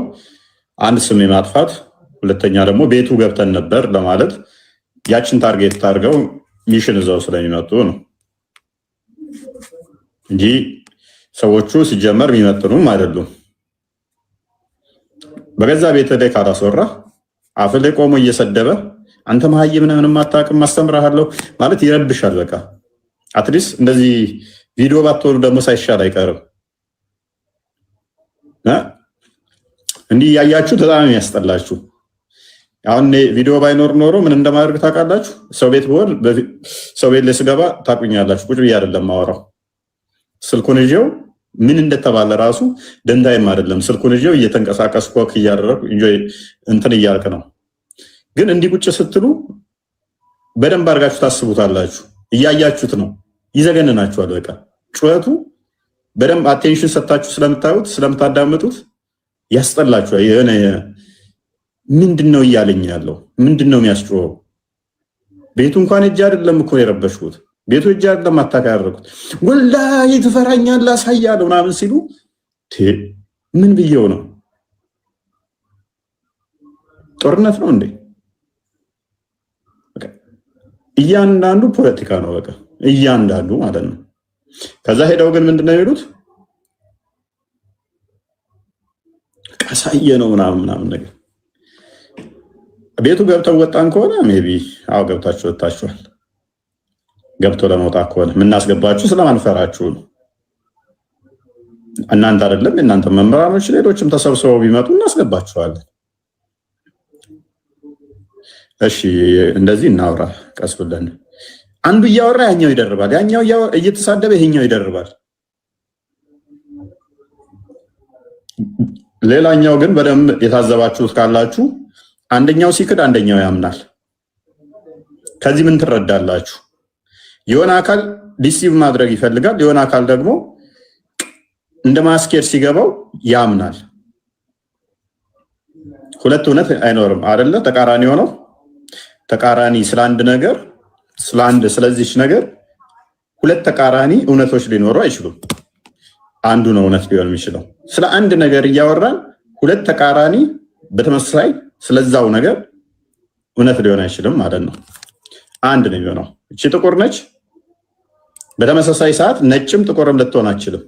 አንድ ስም የማጥፋት ሁለተኛ ደግሞ ቤቱ ገብተን ነበር ለማለት ያችን ታርጌት ታርገው ሚሽን እዛው ስለሚመጡ ነው እንጂ ሰዎቹ ሲጀመር የሚመጥኑም አይደሉም። በገዛ ቤት ላይ ካላስወራ አፍ ላይ ቆሞ እየሰደበ አንተ መሀይም ነህ ምንም አታውቅም አስተምርሃለሁ ማለት ይረብሻል። በቃ አትሊስት እንደዚህ ቪዲዮ ባትወሩ ደግሞ ሳይሻል አይቀርም። እንዲህ ያያችሁ በጣም የሚያስጠላችሁ። አሁን ቪዲዮ ባይኖር ኖሮ ምን እንደማደርግ ታውቃላችሁ? ሰው ቤት ብሆን ሰው ቤት ላይ ስገባ ታቁኛላችሁ። ቁጭ ብዬ አይደለም ማወራው፣ ስልኩን ይዤው ምን እንደተባለ ራሱ ደንታይም አይደለም። ስልኩን ይዤው እየተንቀሳቀስኩ ወክ እያደረኩ እንትን እያልክ ነው። ግን እንዲህ ቁጭ ስትሉ በደንብ አድርጋችሁ ታስቡታላችሁ። እያያችሁት ነው፣ ይዘገንናችኋል። በቃ ጩኸቱ በደንብ አቴንሽን ሰጣችሁ ስለምታዩት ስለምታዳምጡት ያስጠላችኋል። የሆነ ምንድነው እያለኝ ያለው ምንድነው የሚያስጮኸው? ቤቱ እንኳን እጅ አይደለም እኮ የረበሽኩት፣ ቤቱ እጅ አይደለም አታካረኩት። ወላሂ ትፈራኛለህ አሳያለሁ ምናምን ሲሉ ምን ብየው ነው? ጦርነት ነው እንዴ? እያንዳንዱ ፖለቲካ ነው በቃ እያንዳንዱ ማለት ነው። ከዛ ሄደው ግን ምንድነው የሚሉት? ቀሳየ ነው ምናምን ነገር። ቤቱ ገብተው ወጣን ከሆነ ሜቢ አው ገብታችሁ ወጣችኋል። ገብቶ ለመውጣት ከሆነ የምናስገባችሁ ስለማንፈራችሁ ነው። እናንተ አይደለም እናንተ መምህራኖች ሌሎችም ተሰብስበው ቢመጡ እናስገባችኋለን። እሺ እንደዚህ እናውራ ቀስ ብለን። አንዱ እያወራ ያኛው ይደርባል፣ ያኛው እየተሳደበ ይሄኛው ይደርባል። ሌላኛው ግን በደንብ የታዘባችሁት ካላችሁ አንደኛው ሲክድ አንደኛው ያምናል። ከዚህ ምን ትረዳላችሁ? የሆነ አካል ዲሲቭ ማድረግ ይፈልጋል፣ የሆነ አካል ደግሞ እንደ ማስኬድ ሲገባው ያምናል። ሁለት እውነት አይኖርም አይደለ? ተቃራኒ ሆነው ተቃራኒ ስለ አንድ ነገር ስለዚህች ነገር ሁለት ተቃራኒ እውነቶች ሊኖሩ አይችሉም። አንዱ ነው እውነት ሊሆን የሚችለው። ስለ አንድ ነገር እያወራን ሁለት ተቃራኒ በተመሳሳይ ስለዛው ነገር እውነት ሊሆን አይችልም ማለት ነው። አንድ ነው የሚሆነው። እቺ ጥቁር ነች፣ በተመሳሳይ ሰዓት ነጭም ጥቁርም ልትሆን አትችልም።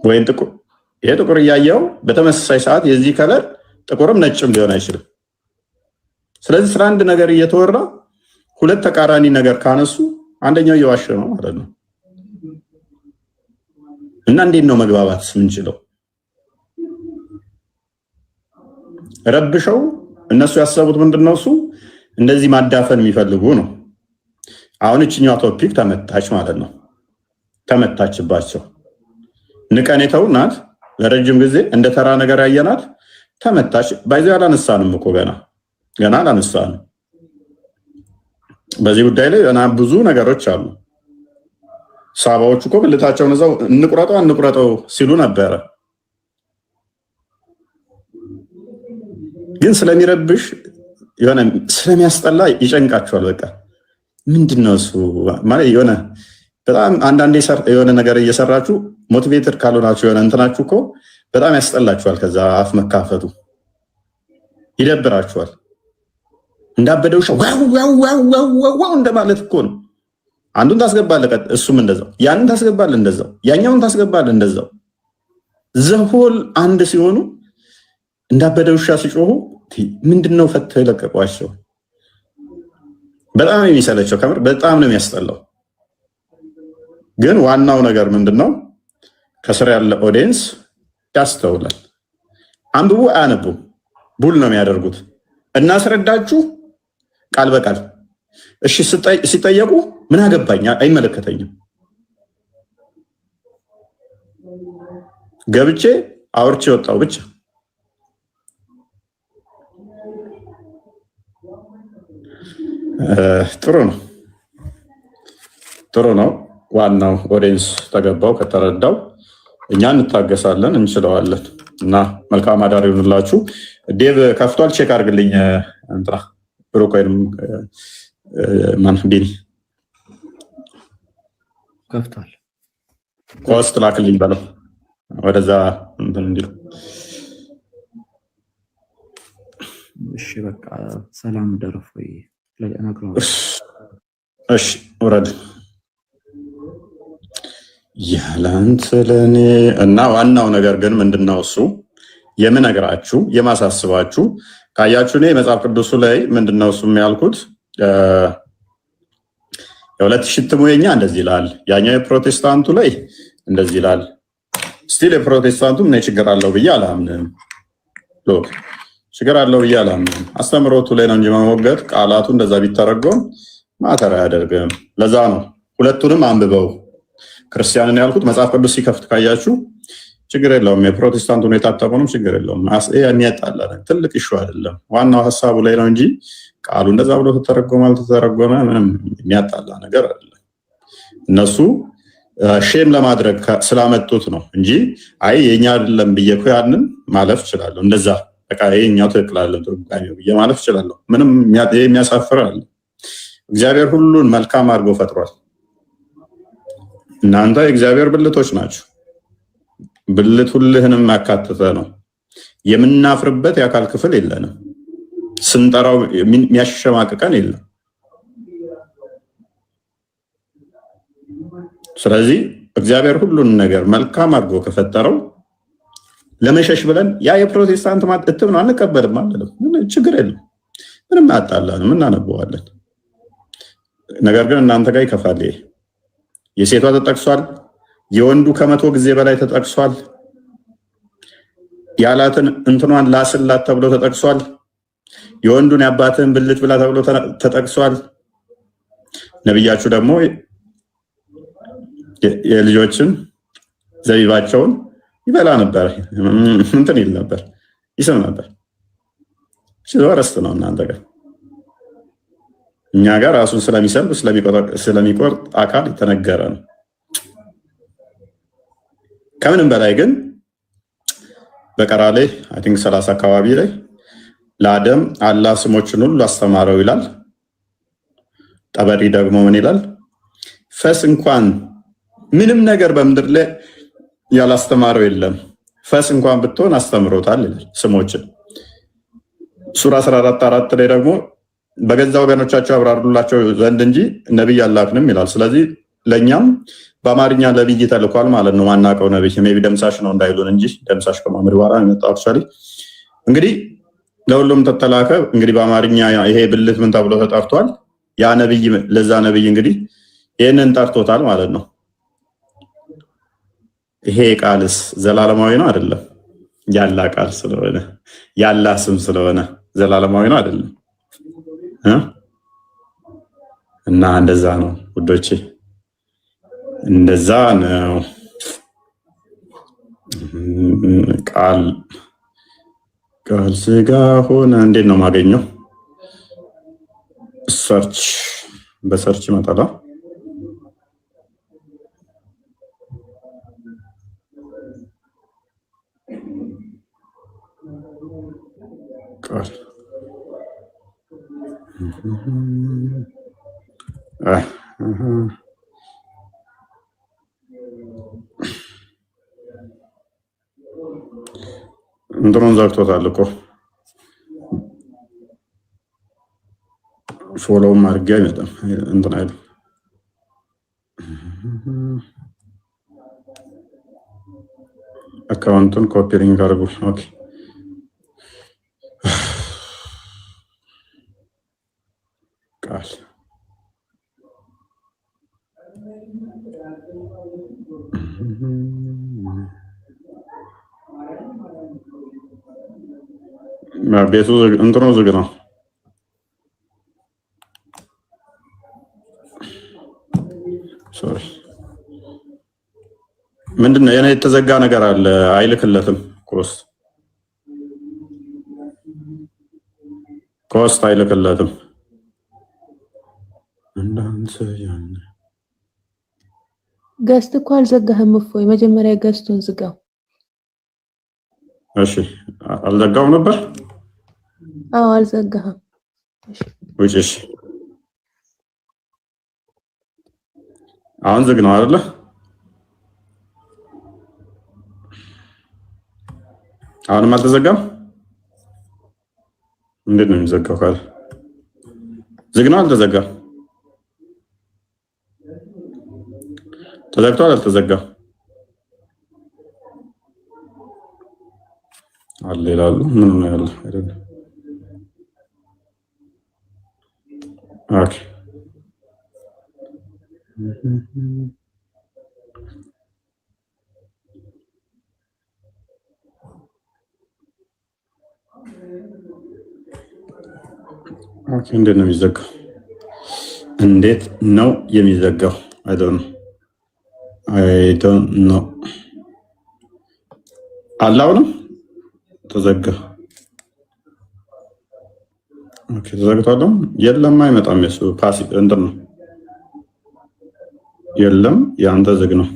ወይም ይሄ ጥቁር እያየው በተመሳሳይ ሰዓት የዚህ ከለር ጥቁርም ነጭም ሊሆን አይችልም። ስለዚህ ስለ አንድ ነገር እየተወራ ሁለት ተቃራኒ ነገር ካነሱ አንደኛው እየዋሸ ነው ማለት ነው። እና እንዴት ነው መግባባትስ ምንችለው? ረብሸው እነሱ ያሰቡት ምንድነው? እሱ እንደዚህ ማዳፈን የሚፈልጉ ነው። አሁን እችኛዋ ቶፒክ ተመታች ማለት ነው። ተመታችባቸው። ንቀኔተው ናት ለረጅም ጊዜ እንደ ተራ ነገር ያየናት ተመታች። ባይዘው አላነሳንም እኮ ገና አላነሳንም። በዚህ ጉዳይ ላይ ገና ብዙ ነገሮች አሉ። ሳባዎቹ እኮ ብልታቸውን እዛው እንቁረጠው ሲሉ ነበረ። ግን ስለሚረብሽ የሆነ ስለሚያስጠላ ይጨንቃቸዋል። በቃ ምንድነው እሱ ማለት የሆነ በጣም አንዳንዴ የሆነ ነገር እየሰራችሁ ሞቲቬትድ ካልሆናችሁ የሆነ እንትናችሁ እኮ በጣም ያስጠላችኋል። ከዛ አፍ መካፈቱ ይደብራችኋል። እንዳበደ ውሻ ዋው እንደማለት እኮ ነው። አንዱን ታስገባለህ፣ እሱም እንደዛው፣ ያንን ታስገባለህ እንደዛው፣ ያኛውን ታስገባለህ እንደዛው። ዘሆል አንድ ሲሆኑ እንዳበደ ውሻ ሲጮሁ ምንድነው ፈተው የለቀቋቸው? በጣም የሚሰለቸው ከምር በጣም ነው የሚያስጠላው። ግን ዋናው ነገር ምንድነው? ከስር ያለ ኦዲየንስ ያስተውላል። አንብቡ አያነቡ ቡል ነው የሚያደርጉት። እናስረዳችሁ ቃል በቃል እሺ ሲጠየቁ ምን አገባኝ አይመለከተኝም ገብቼ አውርቼ ወጣው ብቻ። ጥሩ ነው። ዋናው ኦዲየንስ ተገባው ከተረዳው እኛ እንታገሳለን እንችለዋለን። እና መልካም አዳር ይሁንላችሁ። ዴቭ ከፍቷል፣ ቼክ አድርግልኝ። እንትና ብሩክ ወይም ማን ቢኒ ከፍቷል። ኮስት ላክልኝ በለው ወደዛ እንትን እንዲሉ። እሺ በቃ ሰላም ደረፎይ ለነግረው። እሺ ወረድ ያላንተ ለኔ እና ዋናው ነገር ግን ምንድነው እሱ የምነግራችሁ የማሳስባችሁ ካያችሁ እኔ መጽሐፍ ቅዱሱ ላይ ምንድነው እሱ የሚያልኩት የሁለት ሽትሙ የኛ እንደዚህ ይላል፣ ያኛው የፕሮቴስታንቱ ላይ እንደዚህ ይላል። ስቲል የፕሮቴስታንቱ ምን ችግር አለው ብዬ አላምንም። ሎክ ችግር አለው ብዬ አላምንም። አስተምሮቱ ላይ ነው እንጂ መሞገት ቃላቱ እንደዛ ቢተረጎም ማተር አያደርግም። ለዛ ነው ሁለቱንም አንብበው ክርስቲያንን ያልኩት። መጽሐፍ ቅዱስ ሲከፍት ካያችሁ ችግር የለውም። የፕሮቴስታንቱን የታተመውንም ችግር የለውም። ያጣላ ትልቅ ኢሹ አይደለም። ዋናው ሀሳቡ ላይ ነው እንጂ ቃሉ እንደዛ ብሎ ተተረጎመ አልተተረጎመ ምንም የሚያጣላ ነገር አይደለም። እነሱ ሼም ለማድረግ ስላመጡት ነው እንጂ አይ የኛ አይደለም ብዬ እኮ ያንን ማለፍ እችላለሁ። እንደዛ በቃ የኛው ትክክል አይደለም ትርጓሜው ብዬ ማለፍ እችላለሁ። ምንም የሚያሳፍር አለ። እግዚአብሔር ሁሉን መልካም አድርጎ ፈጥሯል። እናንተ የእግዚአብሔር ብልቶች ናችሁ። ብልት ሁልህንም ያካተተ ነው። የምናፍርበት የአካል ክፍል የለንም። ስንጠራው የሚያሸማቅቀን የለም። ስለዚህ እግዚአብሔር ሁሉን ነገር መልካም አድርጎ ከፈጠረው ለመሸሽ ብለን ያ የፕሮቴስታንት እትም ነው አንቀበልም አንልም። ችግር የለም። ምንም አያጣላንም፣ እናነበዋለን። ነገር ግን እናንተ ጋር ይከፋል። የሴቷ ተጠቅሷል፣ የወንዱ ከ100 ጊዜ በላይ ተጠቅሷል። ያላትን እንትኗን ላስላት ተብሎ ተጠቅሷል። የወንዱን ያባትን ብልት ብላ ተብሎ ተጠቅሷል። ነብያችሁ ደግሞ የልጆችን ዘቢባቸውን ይበላ ነበር፣ እንትን ይል ነበር፣ ይስም ነበር። ረስት ነው እናንተ ጋር። እኛ ጋር ራሱን ስለሚሰልብ ስለሚቆርጥ አካል የተነገረ ነው። ከምንም በላይ ግን በቀራ ላይ አይ ቲንክ 30 አካባቢ ላይ ለአደም አላህ ስሞችን ሁሉ አስተማረው ይላል። ጠበሪ ደግሞ ምን ይላል? ፈስ እንኳን ምንም ነገር በምድር ላይ ያላስተማረው የለም፣ ፈስ እንኳን ብትሆን አስተምሮታል ይላል ስሞችን። ሱራ 14:4 ላይ ደግሞ በገዛ ወገኖቻቸው አብራሩላቸው ዘንድ እንጂ ነብይ አላክንም ይላል። ስለዚህ ለኛም በአማርኛ ነብይ ተልኳል ማለት ነው። ማናቀው ነብይ ሜቢ ደምሳሽ ነው እንዳይሉን እንጂ ደምሳሽ ከማምር በኋላ ነው አክቹአሊ። እንግዲህ ለሁሉም ተተላከ። እንግዲህ በአማርኛ ይሄ ብልት ምን ተብሎ ተጠርቷል? ያ ነብይ ለዛ ነብይ እንግዲህ ይሄንን ጠርቶታል ማለት ነው። ይሄ ቃልስ ዘላለማዊ ነው አይደለም? ያላ ቃል ስለሆነ ያላ ስም ስለሆነ ዘላለማዊ ነው አይደለም? እና እንደዛ ነው ውዶቼ፣ እንደዛ ነው። ቃል ስጋ ሆነ እንዴት ነው የማገኘው? በሰርች ይመጣል። ቃል እንትኑን ዘግቶታል እኮ ፎሎውም አድርጌ አይመጣም እንትን አይደል? አካውንቱን ኮፒ ሊንክ አድርጉ። ኦኬ ቃል ቤቱ እንትኑ ዝግ ነው። ሶሪ ምንድነው? የኔ የተዘጋ ነገር አለ። አይልክለትም። ኮስት አይልክለትም። ገስት እኮ አልዘጋህም እፎይ፣ መጀመሪያ ገስቱን ዝጋው። እሺ አልዘጋው ነበር። አዎ አልዘጋህም። እሺ አሁን ዝግ ነው አይደለ? አሁንም አልተዘጋም። እንዴት ነው የሚዘጋው? ካለ ዝግ ነው አልተዘጋም? ተዘግቷል አልተዘጋም? አለ ይላሉ። ምን ነው ያለው? አይደለም። ኦኬ ኦኬ እንዴት ነው የሚዘጋው? እንዴት ነው የሚዘጋው? I don't know አላውንም ተዘጋ። ኦኬ ተዘግቷል። የለም አይመጣም። የሱ ፓስ እንትን ነው። የለም ያንተ ዝግ ነው።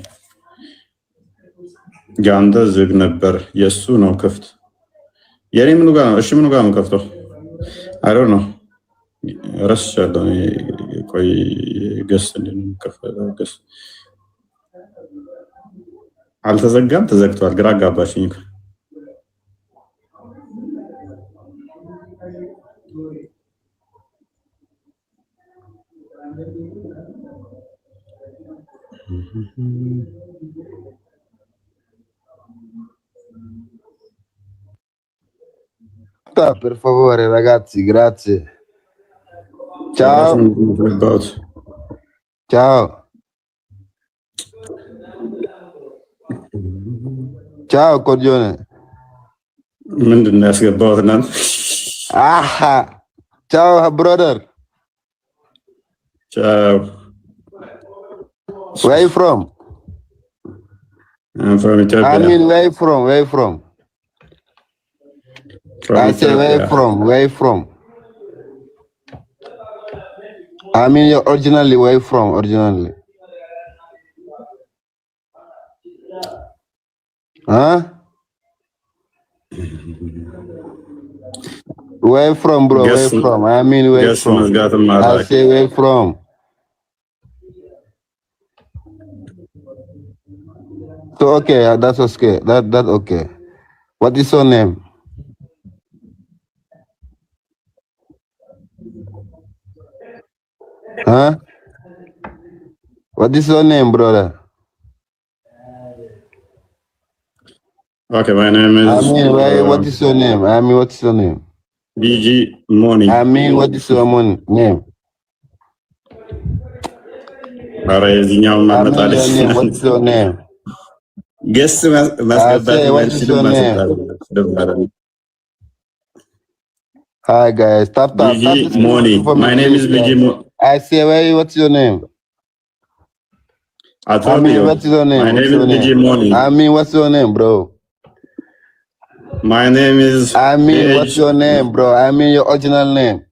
ያንተ ዝግ ነበር። የሱ ነው ክፍት። የኔ ምኑ ጋር ነው? እሺ ምኑ ጋር ነው ከፍተው? I don't know ረስቻለሁ። ቆይ ገስ እንደምከፈለው ገስ አልተዘጋም ተዘግቷል። ግራ አጋባሽኝ። Per favore ragazzi, grazie. Ciao. Ciao. Ciao coglione. ምንድን ነው ያስገባሁት እናንተ? Ciao brother. Ciao. Where you from? I'm from Ethiopia. I mean where you from? Where you from? I say where you from? Where you from? I mean you're originally where you from? Originally. Huh? Where you from, bro? Where you from? I mean where you from? I say where you from? So okay, that's okay. That okay. What is your name? Huh? What is your name, brother? Okay, my name is. I mean, what is your name? I mean, what's your name? BG Money. I mean, what is your name? What's your name? Guess what's your name? Hi guys, stop. BG Money. My name is BG Money. I say, what's your name? I told you. What's your name? My name is BG Money. I mean, what's your name, bro? My name is. I mean, what's your name, bro? I mean, your original name.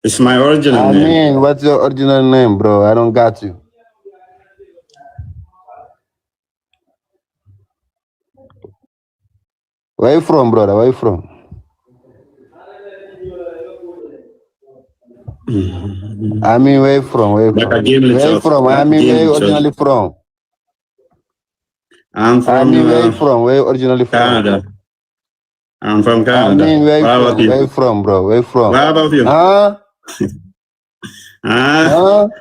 It's my original name. I mean, what's your original name, bro? I don't got you. Where you from, brother? Where you from? I mean, where you from? Where you from? Where you from? I mean, where you originally from? I'm from. I mean, where you from? Where you originally from? Canada. I'm from Canada. I mean, where you from? Where you from, bro? Where you from? What about you? Huh?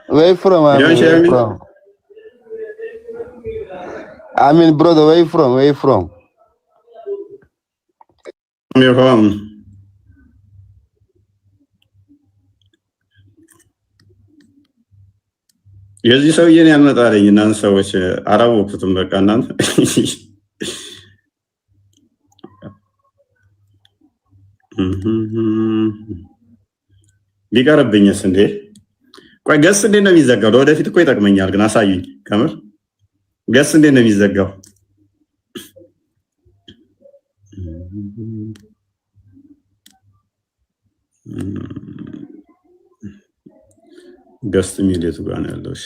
Where you from? I mean, where you from? I mean, brother, where you from? Where you from? Where you from? የዚህ ሰውዬን ያልመጣልኝ እናንተ ሰዎች አላወቁትም። በቃ እናንተ ቢቀርብኝስ እንዴ? ቆይ ገስ እንዴት ነው የሚዘጋው? ለወደፊት እኮ ይጠቅመኛል፣ ግን አሳዩኝ። ከምር ገስ እንዴት ነው የሚዘጋው? ገስት ሚዲየቱ ጋር ነው ያለው። እሺ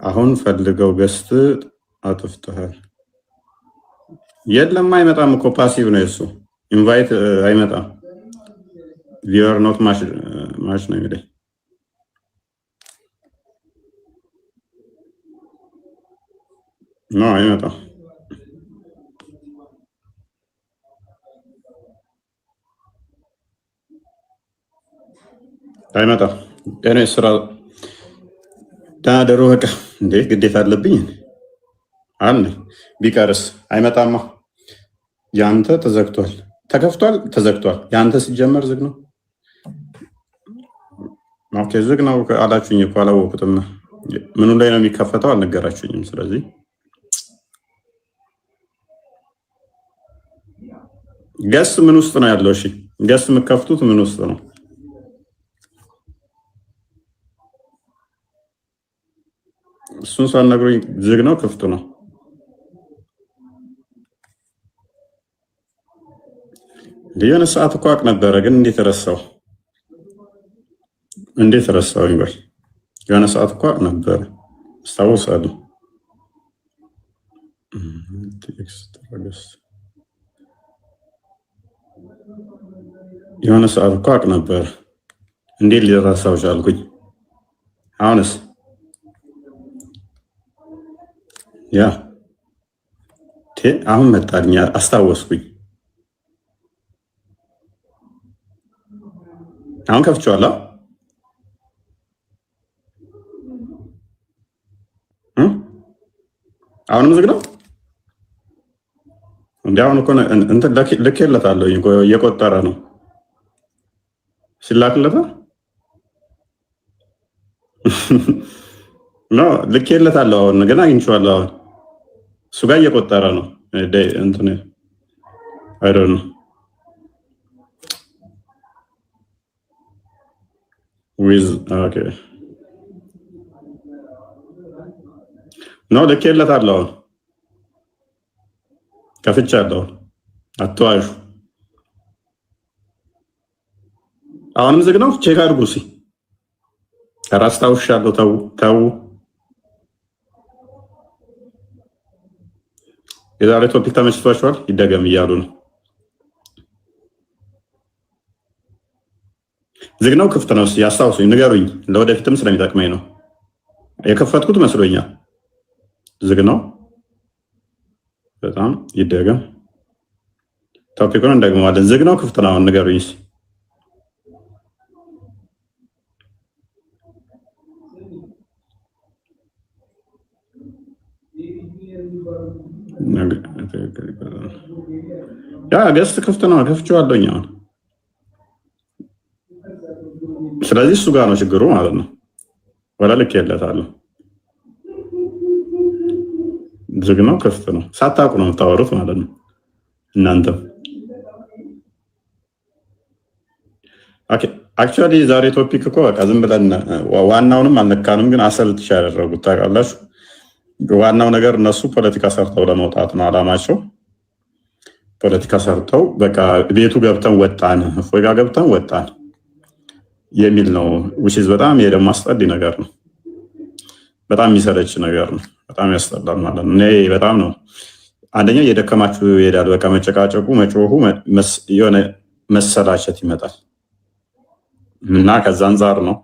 አሁን ፈልገው ገስት አጥፍተሃል። የለም አይመጣም እኮ ፓሲቭ ነው እሱ። ኢንቫይት አይመጣም። ቪወር ኖት ማች ነው የሚለኝ። ኖ አይመጣም። አይመጣም። እኔ ስራ ታደሩ በቃ እንዴ ግዴታ አለብኝ አለ። ቢቀርስ አይመጣማ። ያንተ ተዘግቷል፣ ተከፍቷል፣ ተዘግቷል። ያንተ ሲጀመር ዝግ ነው። ኦኬ ዝግ ነው አላችሁኝ እኮ አላወኩትም። ምኑ ላይ ነው የሚከፈተው አልነገራችሁኝም። ስለዚህ ገስ ምን ውስጥ ነው ያለው? እሺ ገስ የምከፍቱት ምን ውስጥ ነው? እሱን ሳትነግሩኝ ዝግ ነው ክፍት ነው? የሆነ ሰዓት እኮ አውቅ ነበረ፣ ግን እንዴት ረሳው? እንዴት ረሳው? ይባል የሆነ ሰዓት እኮ አውቅ ነበረ፣ አስታውሳለሁ። የሆነ ሰዓት እኮ አውቅ ነበረ፣ እንዴት ሊረሳው ቻልኩኝ? አሁንስ ያ አሁን መጣልኝ፣ አስታወስኩኝ። አሁን ከፍቼዋለሁ። አሁንም ዝግ ነው እንዴ? አሁን እኮ እንትን ልኬለታለሁ፣ እየቆጠረ ነው ሲላክለታ ኖ ልኬለታለሁ። አሁን ግን አግኝቼዋለሁ። አሁን እሱ ጋር እየቆጠረ ነው እንትን አይደል ነው ዊዝ ኦኬ ኖ ልኬለታለሁ። አሁን ከፍቻለሁ። አትዋሹ። አሁንም ዝግ ነው። ቼክ አድርጉ እስኪ። አስታውሻለሁ። ተው የዛሬ ቶፒክ ተመችቷችኋል? ይደገም እያሉ ነው። ዝግ ነው ክፍት ነው? ያስታውሱኝ፣ ንገሩኝ። ለወደፊትም ስለሚጠቅመኝ ነው። የከፈትኩት መስሎኛል። ዝግ ነው። በጣም ይደገም። ቶፒኩን እንደግመዋለን። ዝግ ነው ክፍት ነው? ንገሩኝ። ያ ገስት ክፍት ነው። ከፍቼዋለሁኝ አሁን። ስለዚህ እሱ ጋር ነው ችግሩ ማለት ነው። ወላ ልኬለታለሁ። ዝግ ነው ክፍት ነው? ሳታውቁ ነው የምታወሩት ማለት ነው እናንተም። ኦኬ አክቹአሊ ዛሬ ቶፒክ እኮ በቃ ዝም ብለን ዋናውንም አልነካንም፣ ግን አሰልጥሽ ያደረጉት ታውቃላችሁ። ዋናው ነገር እነሱ ፖለቲካ ሰርተው ለመውጣት ነው አላማቸው። ፖለቲካ ሰርተው በቃ ቤቱ ገብተን ወጣን፣ እፎይ ጋር ገብተን ወጣን የሚል ነው። which በጣም የደም አስጠሊ ነገር ነው። በጣም የሚሰለች ነገር ነው። በጣም ያስጠላል ማለት ነው። እኔ በጣም ነው አንደኛ እየደከማችሁ ይሄዳል። በቃ መጨቃጨቁ፣ መጮሁ፣ የሆነ መሰላቸት ይመጣል እና ከዛ አንፃር ነው